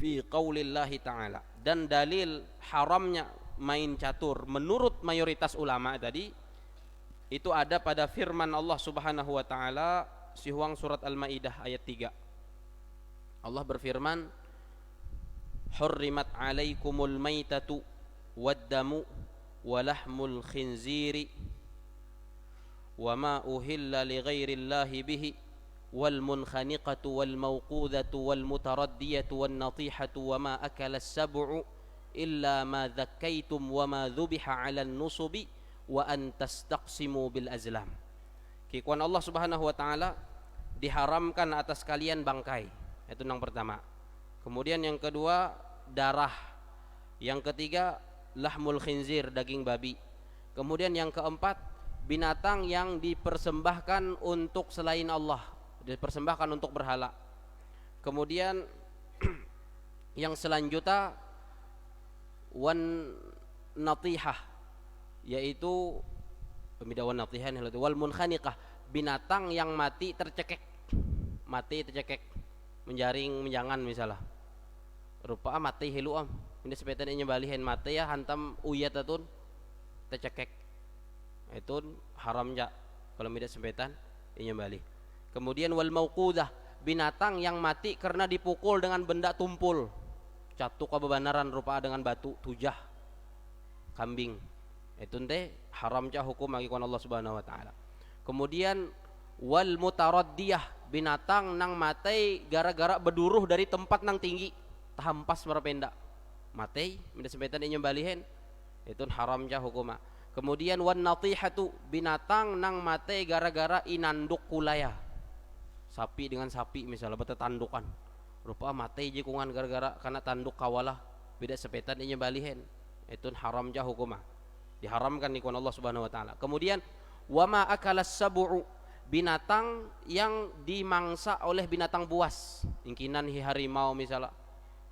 Speaker 1: fi qaulillahi ta'ala, dan dalil haramnya main catur menurut mayoritas ulama tadi itu ada pada firman Allah Subhanahu wa taala sihuang surat Al-Maidah ayat 3. Allah berfirman, hurrimat alaikumul maitatu wad-damu walahmul khinziri wama uhilla li ghairillahi bihi wal munkhaniqatu wal mawqudatu wal mutaraddiyatu wan natihatu wama akala as-sab'u illa ma dhakkaytum wama dhubiha 'alan nusubi wa an tastaqsimu bil azlam. Kikuan Allah Subhanahu wa taala diharamkan atas kalian bangkai, itu yang pertama. Kemudian yang kedua darah, yang ketiga lahmul khinzir, daging babi. Kemudian yang keempat binatang yang dipersembahkan untuk selain Allah, dipersembahkan untuk berhala. Kemudian yang selanjutnya wan natihah, yaitu pemidawan natihan wal munkhaniqah, binatang yang mati tercekek, menjaring menjangan misalnya rupa mati hilu ini sepetan ini balihin mati ya hantam uyat atun tercekek, itu haram ja kalau tidak sepetan ini bali. Kemudian wal mauqudah, binatang yang mati karena dipukul dengan benda tumpul, catuk kebanaran rupa dengan batu tujah kambing, itu teh haram ja hukum bagi Allah Subhanahu wa taala. Kemudian wal mutaraddiyah, binatang nang mati gara-gara berduruh dari tempat nang tinggi tahampas merpenda mati minda sebetan ini balihin, itu haram ja hukum. Kemudian wan natihatu, binatang nang mati gara-gara inanduk kulaya, sapi dengan sapi misalnya bertetandukan rupa mati jikungan gara-gara karena tanduk kawalah beda sepetan ini balihin, itu haram ja hukum, diharamkan ikon Allah Subhanahu wa taala. Kemudian wama akalas sab'u, binatang yang dimangsa oleh binatang buas, ingkinan harimau misalnya,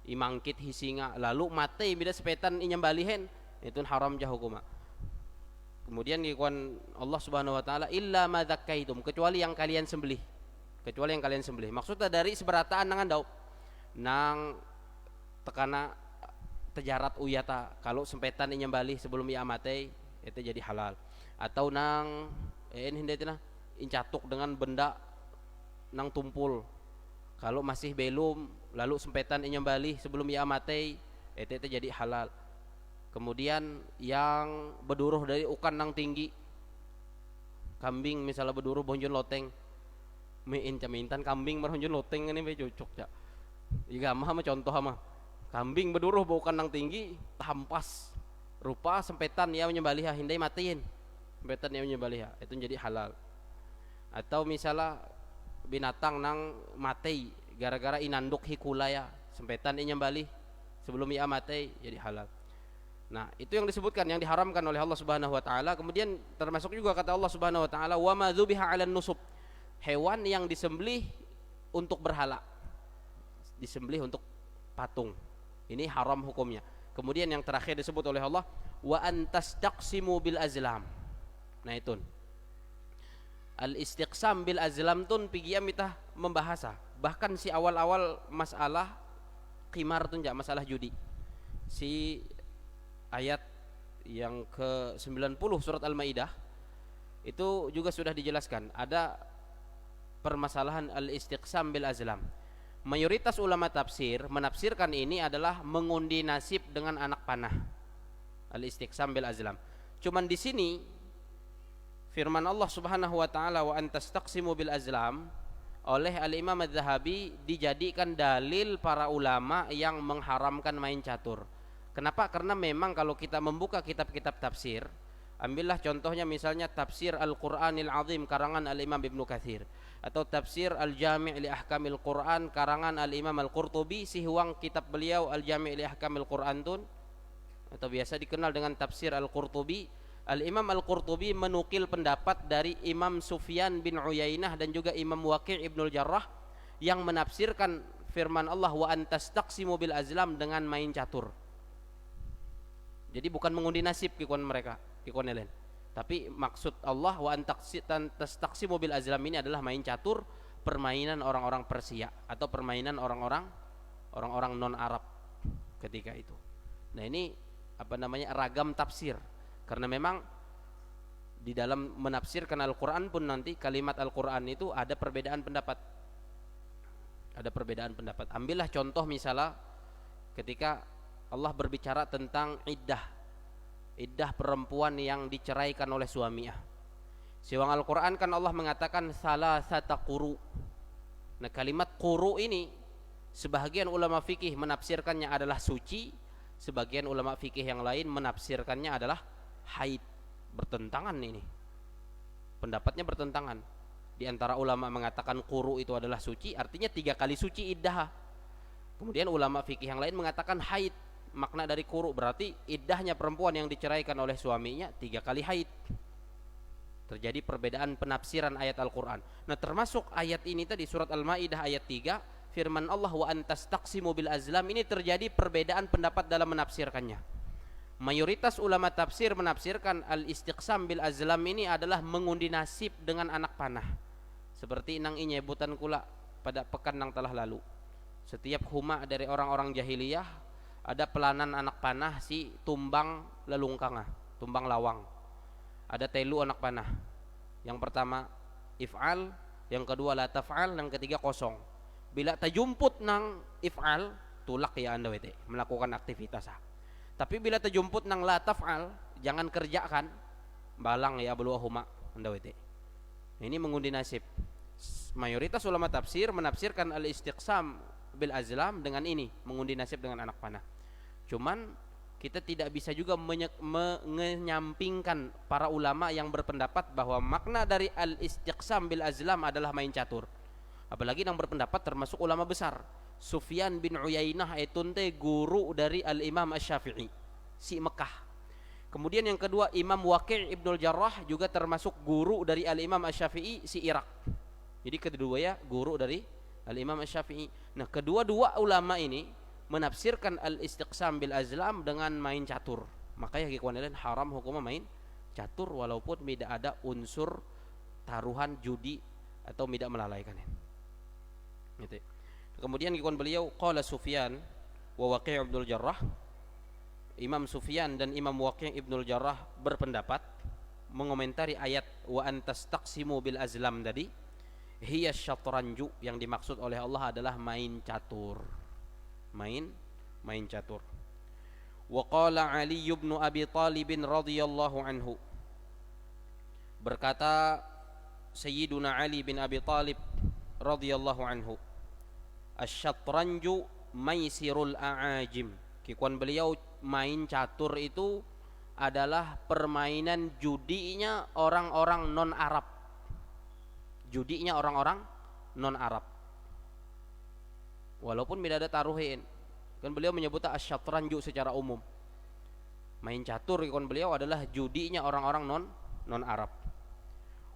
Speaker 1: imangkit hisinga lalu mate bila sepetan inyambalihen itu haram jah hukuma. Kemudian ikuan Allah Subhanahu wa taala illa ma dzakkaitum, kecuali yang kalian sembelih. Kecuali yang kalian sembelih. Maksudnya dari seberataan nangan daun nang tekana tejarat uyata kalau sempetan inyambali sebelum ia mate itu jadi halal. Atau nang ini hendak incatuk dengan benda nang tumpul kalau masih belum lalu sempetan inyambali sebelum ia mate itu jadi halal. Kemudian yang berduruh dari ukan nang tinggi, kambing misalnya berduruh bonjon loteng, mein camintan kambing berhonjon loteng ini be cocok ya. Iga mah contoh mah kambing berduruh ukan nang tinggi tampas rupa sempetan ia menyembaliha hindai matiin sempetan ia menyembaliha itu jadi halal. Atau misalnya binatang nang mati gara-gara inanduk hikulaya sempetan ia nyembali sebelum ia mati jadi halal. Nah, itu yang disebutkan yang diharamkan oleh Allah Subhanahu wa taala. Kemudian termasuk juga kata Allah Subhanahu wa taala, "Wa ma dzubiha 'alan nusub." Hewan yang disembelih untuk berhala. Disembelih untuk patung. Ini haram hukumnya. Kemudian yang terakhir disebut oleh Allah, "Wa antastaqsimu bil azlam." Nah, itu. Al-istiqsam bil azlam tun pigiam mitah membahasa. Bahkan si awal-awal masalah qimar tun ja masalah judi. Si ayat yang ke-90 surat Al-Maidah itu juga sudah dijelaskan ada permasalahan al-istiqsam bil azlam. Mayoritas ulama tafsir menafsirkan ini adalah mengundi nasib dengan anak panah. Al-istiqsam bil azlam. Cuman di sini firman Allah Subhanahu wa taala wa antastaqsimu bil azlam oleh Al-Imam Az-Zahabi dijadikan dalil para ulama yang mengharamkan main catur. Kenapa? Karena memang kalau kita membuka kitab-kitab tafsir, ambillah contohnya misalnya tafsir Al-Qur'anil Azim karangan Al-Imam Ibnu Katsir atau tafsir Al-Jami' li Ahkamil Qur'an karangan Al-Imam Al-Qurtubi, sihuang kitab beliau Al-Jami' li Ahkamil Qur'an tun atau biasa dikenal dengan tafsir Al-Qurtubi. Al-Imam Al-Qurtubi menukil pendapat dari Imam Sufyan bin Uyainah dan juga Imam Waqi' Ibnul Jarrah yang menafsirkan firman Allah wa antastaqsimu bil azlam dengan main catur. Jadi bukan mengundi nasib kikuan mereka, kikuan elen. Tapi maksud Allah wa antastaqsimu bil azlam ini adalah main catur, permainan orang-orang Persia atau permainan orang-orang non Arab ketika itu. Nah, ini apa namanya ragam tafsir. Karena memang di dalam menafsirkan Al-Qur'an pun nanti kalimat Al-Qur'an itu ada perbedaan pendapat. Ada perbedaan pendapat. Ambillah contoh misalnya ketika Allah berbicara tentang iddah perempuan yang diceraikan oleh suaminya. Siwang Al-Qur'an kan Allah mengatakan salasata quru. Nah, kalimat quru ini sebagian ulama fikih menafsirkannya adalah suci, sebagian ulama fikih yang lain menafsirkannya adalah haid. Bertentangan ini. Pendapatnya bertentangan. Di antara ulama mengatakan quru itu adalah suci, artinya 3 kali suci iddah. Kemudian ulama fikih yang lain mengatakan haid. Makna dari quru berarti iddahnya perempuan yang diceraikan oleh suaminya 3 kali haid. Terjadi perbedaan penafsiran ayat Al-Qur'an. Nah, termasuk ayat ini tadi surat Al-Maidah ayat 3, firman Allah wa antastaqsimu bil azlam, ini terjadi perbedaan pendapat dalam menafsirkannya. Mayoritas ulama tafsir menafsirkan al-istiqsam bil azlam ini adalah mengundi nasib dengan anak panah. Seperti nang inyebutan kula pada pekan nang telah lalu. Setiap huma dari orang-orang jahiliyah ada pelanan anak panah si tumbang lelungkanga, tumbang lawang. Ada telu anak panah. Yang pertama if'al, yang kedua la taf'al, yang ketiga kosong. Bila terjumput nang if'al, tulak ya anda wete, melakukan aktivitas. Tapi bila terjumput nang la taf'al, jangan kerjakan, balang ya belua huma anda wete. Ini mengundi nasib. Mayoritas ulama tafsir menafsirkan al-istiqsam bil azlam dengan ini, mengundi nasib dengan anak panah. Cuman kita tidak bisa juga menyampingkan para ulama yang berpendapat bahwa makna dari al-istiqsam bil azlam adalah main catur. Apalagi yang berpendapat termasuk ulama besar. Sufyan bin Uyainah itu guru dari Al-Imam Asy-Syafi'i si Mekah. Kemudian yang kedua Imam Waqi' Ibnul Jarrah juga termasuk guru dari Al-Imam Asy-Syafi'i si Irak. Jadi kedua ya guru dari Al-Imam Asy-Syafi'i. Nah, kedua-dua ulama ini menafsirkan al-istiqsam bil azlam dengan main catur. Makanya kekuatan haram hukumnya main catur walaupun tidak ada unsur taruhan judi atau tidak melalaikannya. Gitu. Kemudian kekuatan beliau qala Sufyan wa Waqi' Ibnul Jarrah, Imam Sufyan dan Imam Waqi' Ibnul Jarrah berpendapat mengomentari ayat wa antastaqsimu bil azlam tadi, hiya syatranju, yang dimaksud oleh Allah adalah main catur. Main catur. Wa qala Ali bin Abi Thalib radhiyallahu anhu, berkata Sayyiduna Ali bin Abi Thalib radhiyallahu anhu, asy-syatranju maisirul a'ajim. Kikuan beliau, main catur itu adalah permainan judinya orang-orang non-Arab. Judinya orang-orang non-Arab. Walaupun tidak ada taruhin. Kan beliau menyebut asy-syatranju secara umum. Main catur kikuan beliau adalah judinya orang-orang non-Arab.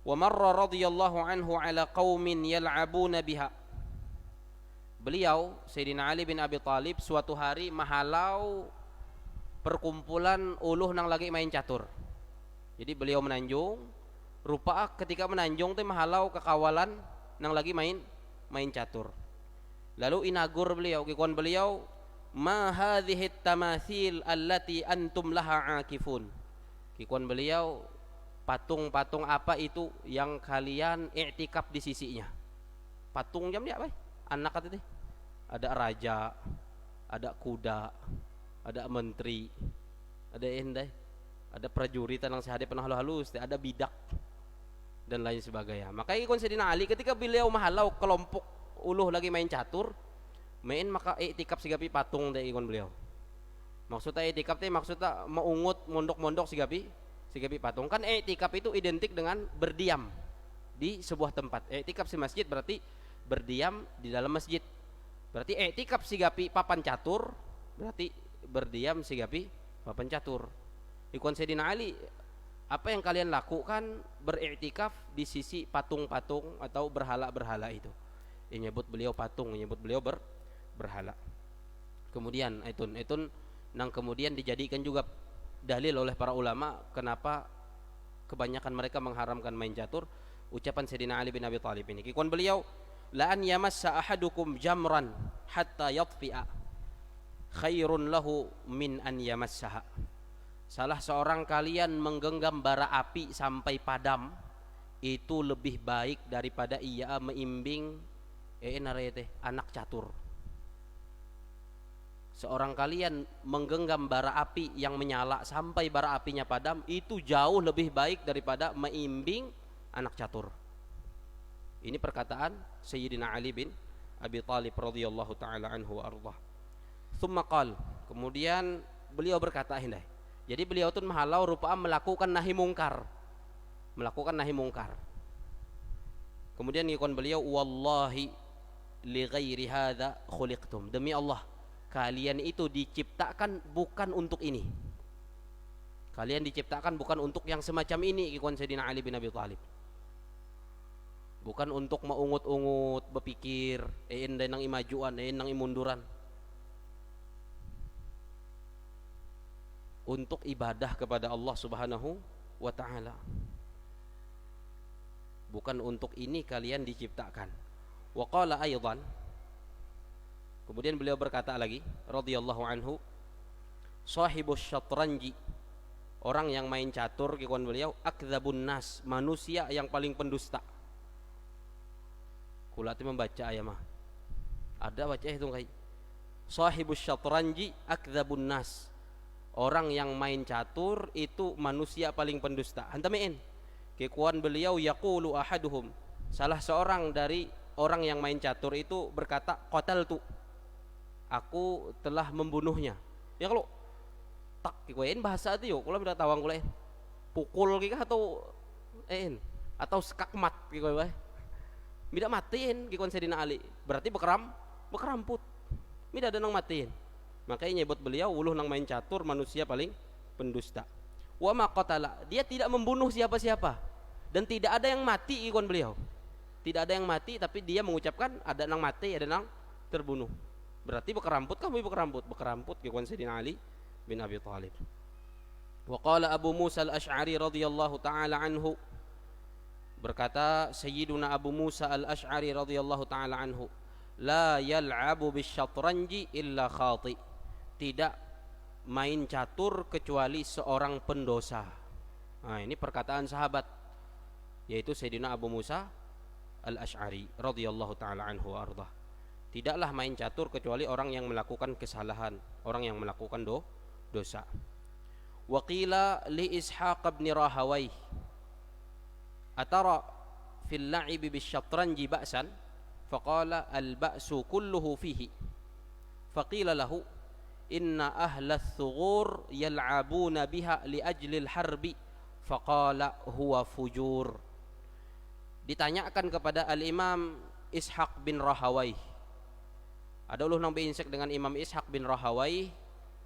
Speaker 1: Wa marra radhiyallahu anhu ala qaumin yal'abuna biha. Beliau Sayyidina Ali bin Abi Thalib suatu hari mahalau perkumpulan uluh nang lagi main catur. Jadi beliau menanjung, rupa ketika menanjung teh mahalau kekawalan nang lagi main catur. Lalu inagur beliau, kikuan beliau, ma hadhihi tamathil allati antum laha akifun. Kikuan beliau, patung-patung apa itu yang kalian i'tikaf di sisinya? Patung jam dia apa? Anak kata teh. Ada raja, ada kuda, ada menteri, ada endai, ada prajurit yang sehari penuh halus, ada bidak dan lain sebagainya. Makanya ikon Sayyidina Ali ketika beliau mahalau kelompok uluh lagi main catur, main maka i'tikaf sigapi patung teh ikon beliau. Maksudnya i'tikaf teh maksudnya meungut mondok-mondok sigapi patung. Kan i'tikaf itu identik dengan berdiam di sebuah tempat. I'tikaf di masjid berarti berdiam di dalam masjid. Berarti i'tikaf sigapi papan catur berarti berdiam sigapi papan catur. Ikon Sayyidina Ali, apa yang kalian lakukan beriktikaf di sisi patung-patung atau berhala-berhala itu? Ini nyebut beliau patung, nyebut beliau berhala. Kemudian itu nang kemudian dijadikan juga dalil oleh para ulama kenapa kebanyakan mereka mengharamkan main catur. Ucapan Sayyidina Ali bin Abi Thalib ini. Ikon beliau, la an yamassa ahadukum jamran hatta yatfi'a khairun lahu min an yamassaha. Salah seorang kalian menggenggam bara api sampai padam itu lebih baik daripada ia meimbing anak catur. Seorang kalian menggenggam bara api yang menyala sampai bara apinya padam itu jauh lebih baik daripada meimbing anak catur. Ini perkataan Sayyidina Ali bin Abi Thalib radhiyallahu taala anhu wa ardhah. Tsumma qal, kemudian beliau berkata ini. Jadi beliau tuh mahalau rupaan melakukan nahi mungkar. Kemudian ikon beliau, wallahi li ghairi hadza khuliqtum. Demi Allah, kalian itu diciptakan bukan untuk ini. Kalian diciptakan bukan untuk yang semacam ini, ikon Sayyidina Ali bin Abi Thalib. Bukan untuk meungut-ungut, berpikir, nang imajuan, nang imunduran. Untuk ibadah kepada Allah Subhanahu wa taala. Bukan untuk ini kalian diciptakan. Wa qala aidan, kemudian beliau berkata lagi radhiyallahu anhu, sahibus syatranji, orang yang main catur, kikuan beliau, akdzabun nas, manusia yang paling pendusta. Kulati membaca ayat mah. Ada baca itu kai. Sahibus syatranji akdzabun nas. Orang yang main catur itu manusia paling pendusta. Hantamein. Kekuan beliau yaqulu ahaduhum. Salah seorang dari orang yang main catur itu berkata, qataltu. Aku telah membunuhnya. Ya kalau tak kikuin bahasa itu yo, kalau tidak tawang kulen. Pukul kika atau skakmat kikuin. Tidak matiin kikuan Sayyidina Ali. Berarti bekeramput. Tidak ada nang matiin. Makanya nyebut beliau uluh nang main catur manusia paling pendusta. Wa ma qatala, dia tidak membunuh siapa-siapa dan tidak ada yang mati ikon beliau. Tidak ada yang mati tapi dia mengucapkan ada nang mati, ada nang terbunuh. Berarti bekeramput kah bekeramput? Bekeramput kikuan Sayyidina Ali bin Abi Thalib. Wa qala Abu Musa al-Asy'ari radhiyallahu taala anhu, berkata Sayyiduna Abu Musa al-Asy'ari radhiyallahu taala anhu, la yal'abu bisyatranji illa khati. Tidak main catur kecuali seorang pendosa. Nah, ini perkataan sahabat, yaitu Sayyidina Abu Musa al-Asy'ari radhiyallahu taala anhu wa ardhah. Tidaklah main catur kecuali orang yang melakukan kesalahan, orang yang melakukan dosa. Wa qila li Ishaq bin Rahawayh, atara fil la'ibi bisyatranji ba'san? Faqala al-ba'su kulluhu fihi. Faqila lahu inna ahla thughur yal'abuna biha li ajli al-harbi. Faqala huwa fujur. Ditanyakan kepada al-Imam Ishaq bin Rahawayh. Ada uluh nang beinsek dengan Imam Ishaq bin Rahawayh,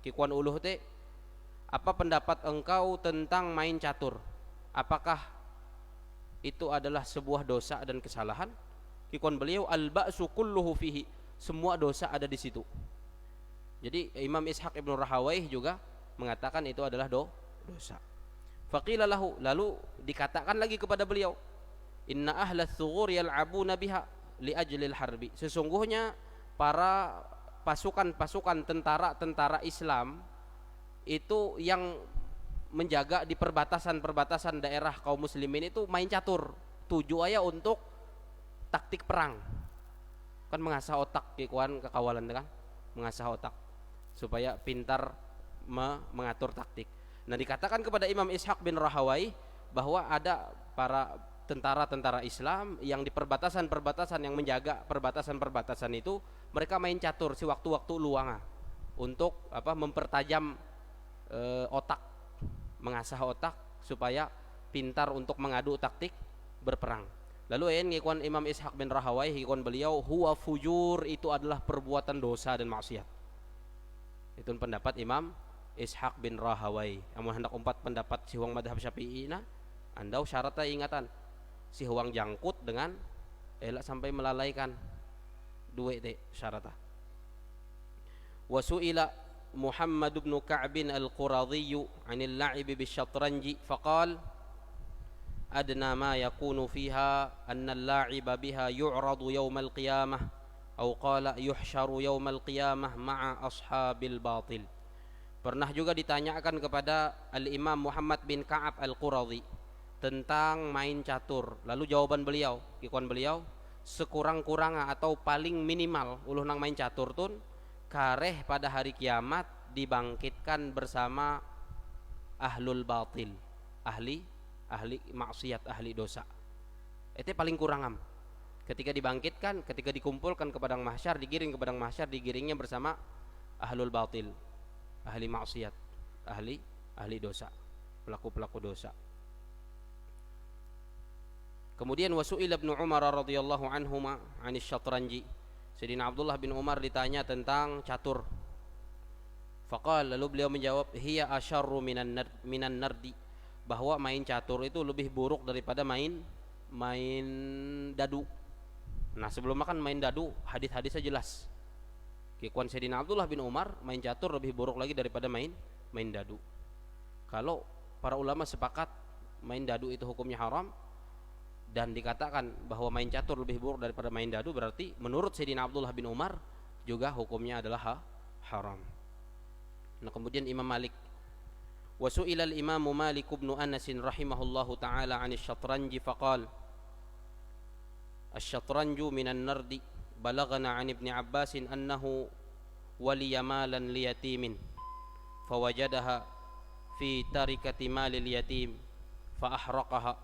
Speaker 1: kikuan uluh te, apa pendapat engkau tentang main catur? Apakah itu adalah sebuah dosa dan kesalahan? Kikuan beliau, al-ba'su kulluhu fihi, semua dosa ada di situ. Jadi Imam Ishaq bin Rahawayh juga mengatakan itu adalah dosa. Faqila lahu, lalu dikatakan lagi kepada beliau, inna ahla thughur yal'abuna biha li ajlil harbi. Sesungguhnya para pasukan-pasukan tentara Islam itu yang menjaga di perbatasan-perbatasan daerah kaum muslimin itu main catur. Tujuannya untuk taktik perang. Kan mengasah otak kikuan kekawalan kan? Mengasah otak supaya pintar mengatur taktik. Nah, dikatakan kepada Imam Ishaq bin Rahawayh bahwa ada para tentara-tentara Islam yang di perbatasan-perbatasan yang menjaga perbatasan-perbatasan itu, mereka main catur si waktu-waktu luang untuk mempertajam otak, mengasah otak supaya pintar untuk mengadu taktik berperang. Lalu ngikuan Imam Ishaq bin Rahawayh, ngikuan beliau, huwa fujur, itu adalah perbuatan dosa dan maksiat. Itu pendapat Imam Ishaq bin Rahawayh. Amun hendak umpat pendapat si huang madhab Syafi'i na, andau syaratnya ingatan si huang jangkut dengan elak sampai melalaikan duit te syaratah. Wa su'ila Muhammad bin Ka'b al-Quradhi 'anil la'ibi bisyatranji faqal adna ma yakunu fiha anna al-la'iba biha yu'radu yawmal qiyamah aw qala yuhsyaru yawmal qiyamah ma'a ashabil batil. Pernah juga ditanyakan kepada Al-Imam Muhammad bin Ka'ab al-Quradhi tentang main catur. Lalu jawaban beliau, ikuan beliau, sekurang-kurangnya atau paling minimal uluh nang main catur tun kareh pada hari kiamat dibangkitkan bersama ahlul batil, ahli maksiat, ahli dosa. Itu paling kurangam. Ketika dibangkitkan, ketika dikumpulkan ke padang mahsyar, digiring ke padang mahsyar, digiringnya bersama ahlul batil, ahli maksiat, ahli dosa, pelaku-pelaku dosa. Kemudian wasu'ila Ibnu Umar radhiyallahu anhuma 'anis syatranji. Sayyidina Abdullah bin Umar ditanya tentang catur. Faqal, lalu beliau menjawab, hiya asyarru minan nardi, bahwa main catur itu lebih buruk daripada main dadu. Nah, sebelum makan main dadu, hadis-hadisnya jelas. Kikuan Sayyidina Abdullah bin Umar, main catur lebih buruk lagi daripada main dadu. Kalau para ulama sepakat main dadu itu hukumnya haram, dan dikatakan bahwa main catur lebih buruk daripada main dadu, berarti menurut Sayyidina Abdullah bin Umar juga hukumnya adalah haram. Nah, kemudian Imam Malik, wa su'ila al-Imam Malik bin Anas rahimahullahu taala 'anil syatranji faqal asy-syatranju minan nardi balaghana 'an Ibnu Abbas annahu waliya malan liyatimin fawajadaha fi tarikati malil yatim fa ahraqaha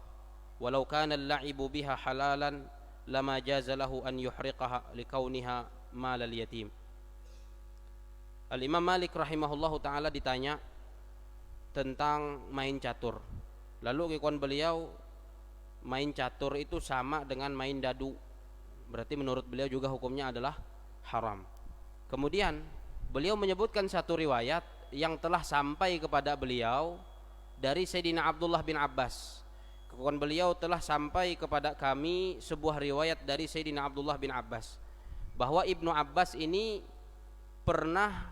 Speaker 1: walau kana al-la'ibu biha halalan lama jaza lahu an yuhriqaha likauniha malal yatim. Al-Imam Malik rahimahullahu taala ditanya tentang main catur. Lalu kikuan beliau, main catur itu sama dengan main dadu, berarti menurut beliau juga hukumnya adalah haram. Kemudian beliau menyebutkan satu riwayat yang telah sampai kepada beliau dari Sayyidina Abdullah bin Abbas. Kekuatan beliau telah sampai kepada kami sebuah riwayat dari Sayyidina Abdullah bin Abbas, bahwa Ibnu Abbas ini pernah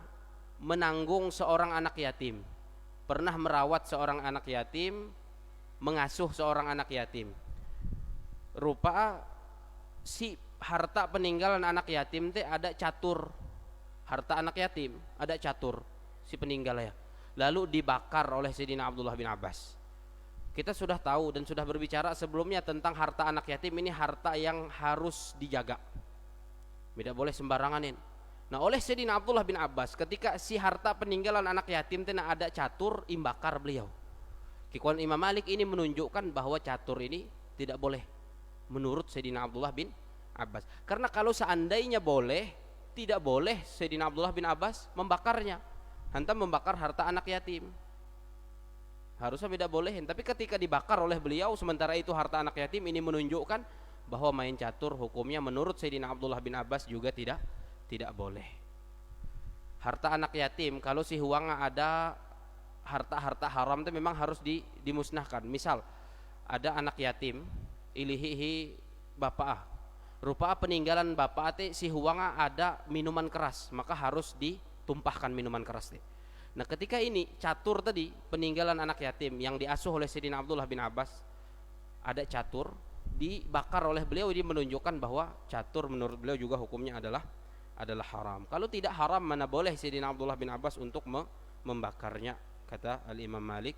Speaker 1: menanggung seorang anak yatim, pernah merawat seorang anak yatim, mengasuh seorang anak yatim. Rupa si harta peninggalan anak yatim teh ada catur, harta anak yatim ada catur si peninggal ya, lalu dibakar oleh Sayyidina Abdullah bin Abbas. Kita sudah tahu dan sudah berbicara sebelumnya tentang harta anak yatim. Ini harta yang harus dijaga, tidak boleh sembaranganin. Nah, oleh Sayyidina Abdullah bin Abbas, ketika si harta peninggalan anak yatim teh ada catur, imbakar beliau. Kikuan Imam Malik ini menunjukkan bahwa catur ini tidak boleh menurut Sayyidina Abdullah bin Abbas. Karena kalau seandainya boleh, tidak boleh Sayyidina Abdullah bin Abbas membakarnya. Hantam membakar harta anak yatim, harusnya tidak boleh. Tapi ketika dibakar oleh beliau, sementara itu harta anak yatim, ini menunjukkan bahwa main catur hukumnya menurut Sayyidina Abdullah bin Abbas juga tidak boleh. Harta anak yatim kalau si huang ada harta-harta haram itu memang harus dimusnahkan. Misal ada anak yatim ilihihi bapak, rupa peninggalan bapak teh si huang ada minuman keras, maka harus ditumpahkan minuman keras teh. Nah, ketika ini catur tadi peninggalan anak yatim yang diasuh oleh Sayyidina Abdullah bin Abbas, ada catur dibakar oleh beliau, ini menunjukkan bahwa catur menurut beliau juga hukumnya adalah haram. Kalau tidak haram, mana boleh Sayyidina Abdullah bin Abbas untuk membakarnya, kata Al-Imam Malik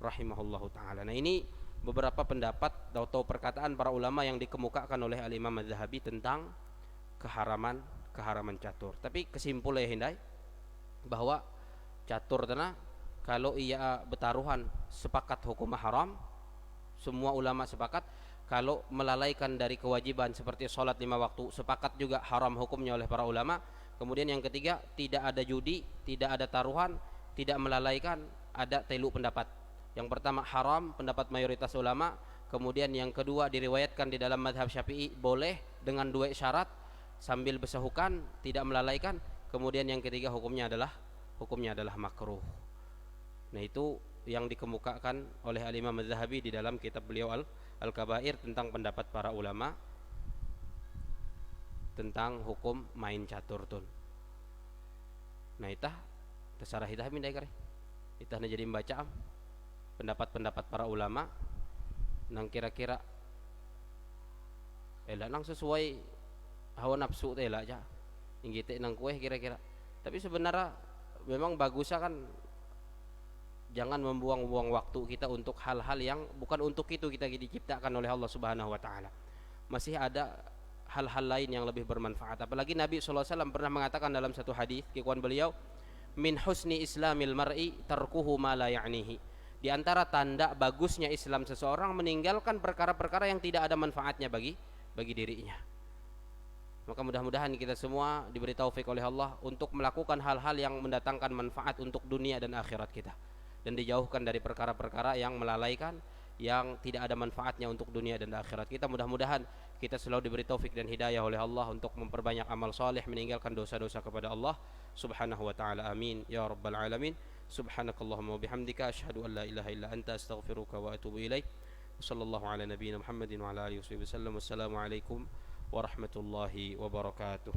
Speaker 1: rahimahullahu taala. Nah, ini beberapa pendapat atau perkataan para ulama yang dikemukakan oleh Al-Imam Az-Zahabi tentang keharaman catur. Tapi kesimpulannya hindai bahwa catur tanah kalau ia bertaruhan sepakat hukum haram, semua ulama sepakat. Kalau melalaikan dari kewajiban seperti sholat 5 waktu, sepakat juga haram hukumnya oleh para ulama. Kemudian yang ketiga, tidak ada judi, tidak ada taruhan, tidak melalaikan, ada telu pendapat. Yang pertama haram, pendapat mayoritas ulama. Kemudian yang kedua diriwayatkan di dalam madhab Syafi'i boleh dengan 2 syarat, sambil bersahukan, tidak melalaikan. Kemudian yang ketiga hukumnya adalah makruh. Nah, itu yang dikemukakan oleh Al-Imam Az-Zahabi di dalam kitab beliau Al-Kabair tentang pendapat para ulama tentang hukum main catur tun. Nah, itah terserah itah mindai kare. Itah jadi membaca pendapat-pendapat para ulama nang kira-kira nang sesuai hawa nafsu teh lah aja. Inggite nang kue kira-kira. Tapi sebenarnya memang bagusnya kan jangan membuang-buang waktu kita untuk hal-hal yang bukan untuk itu kita diciptakan oleh Allah Subhanahu wa taala. Masih ada hal-hal lain yang lebih bermanfaat. Apalagi Nabi sallallahu alaihi wasallam pernah mengatakan dalam satu hadis, kikuan beliau, min husni islamil mar'i tarkuhu ma la ya'nihi. Di antara tanda bagusnya Islam seseorang meninggalkan perkara-perkara yang tidak ada manfaatnya bagi dirinya. Maka mudah-mudahan kita semua diberi taufik oleh Allah untuk melakukan hal-hal yang mendatangkan manfaat untuk dunia dan akhirat kita, dan dijauhkan dari perkara-perkara yang melalaikan, yang tidak ada manfaatnya untuk dunia dan akhirat kita. Mudah-mudahan kita selalu diberi taufik dan hidayah oleh Allah untuk memperbanyak amal saleh, meninggalkan dosa-dosa kepada Allah Subhanahu wa taala. Amin ya rabbal alamin. Subhanakallahumma wa bihamdika asyhadu an la ilaha illa anta astaghfiruka wa atubu ilaik. Wassallallahu ala nabiyyina Muhammadin wa ala alihi wasallam. Wassalamu alaikum warahmatullahi wabarakatuh.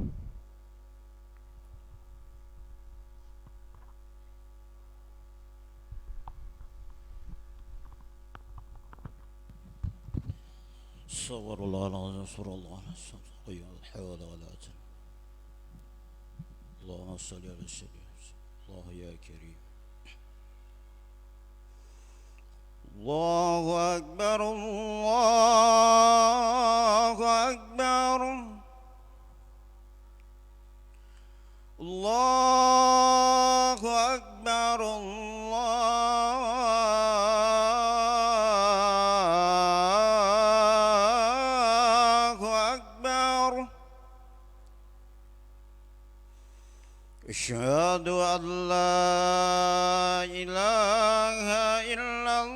Speaker 2: Astagfirullah alazim, surallah alazim, la hawla wa la quwwata. Allahumma shalli ala sayyidina Allah ya karim. Allahu akbar, Allahu akbar, Allahu akbar, Allahu akbar. Asyhadu an la ilaha illallah.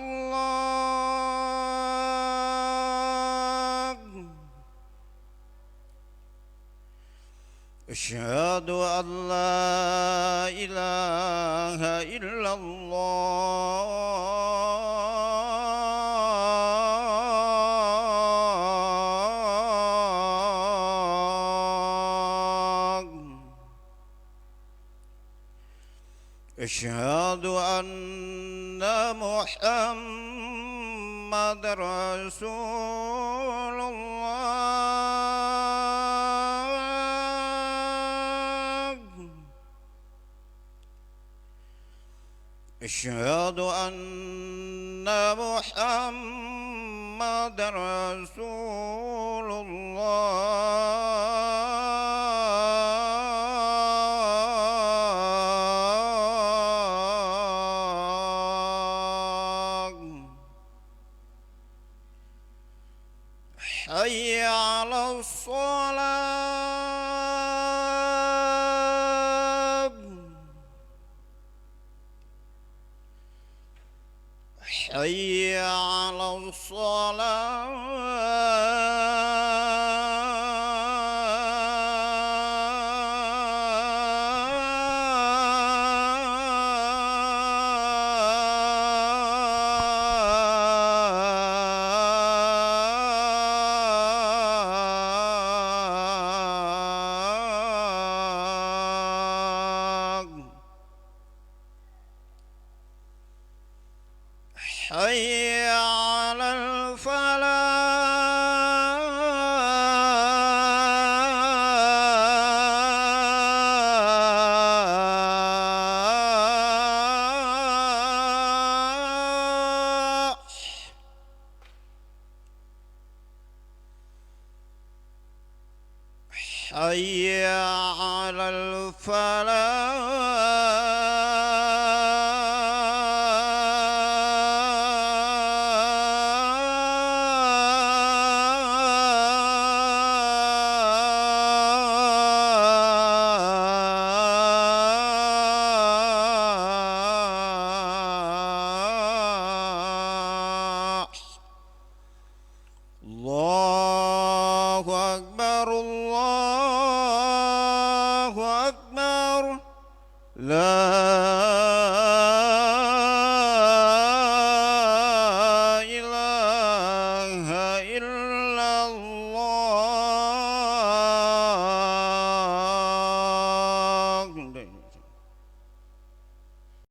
Speaker 2: Asyhadu an la ilaha illallah. أشهد أن محمد رسول الله. أشهد أن محمد رسول الله. حي على الصلاة. حي على الصلاة. حي على الفلاح. حي على الفلاح.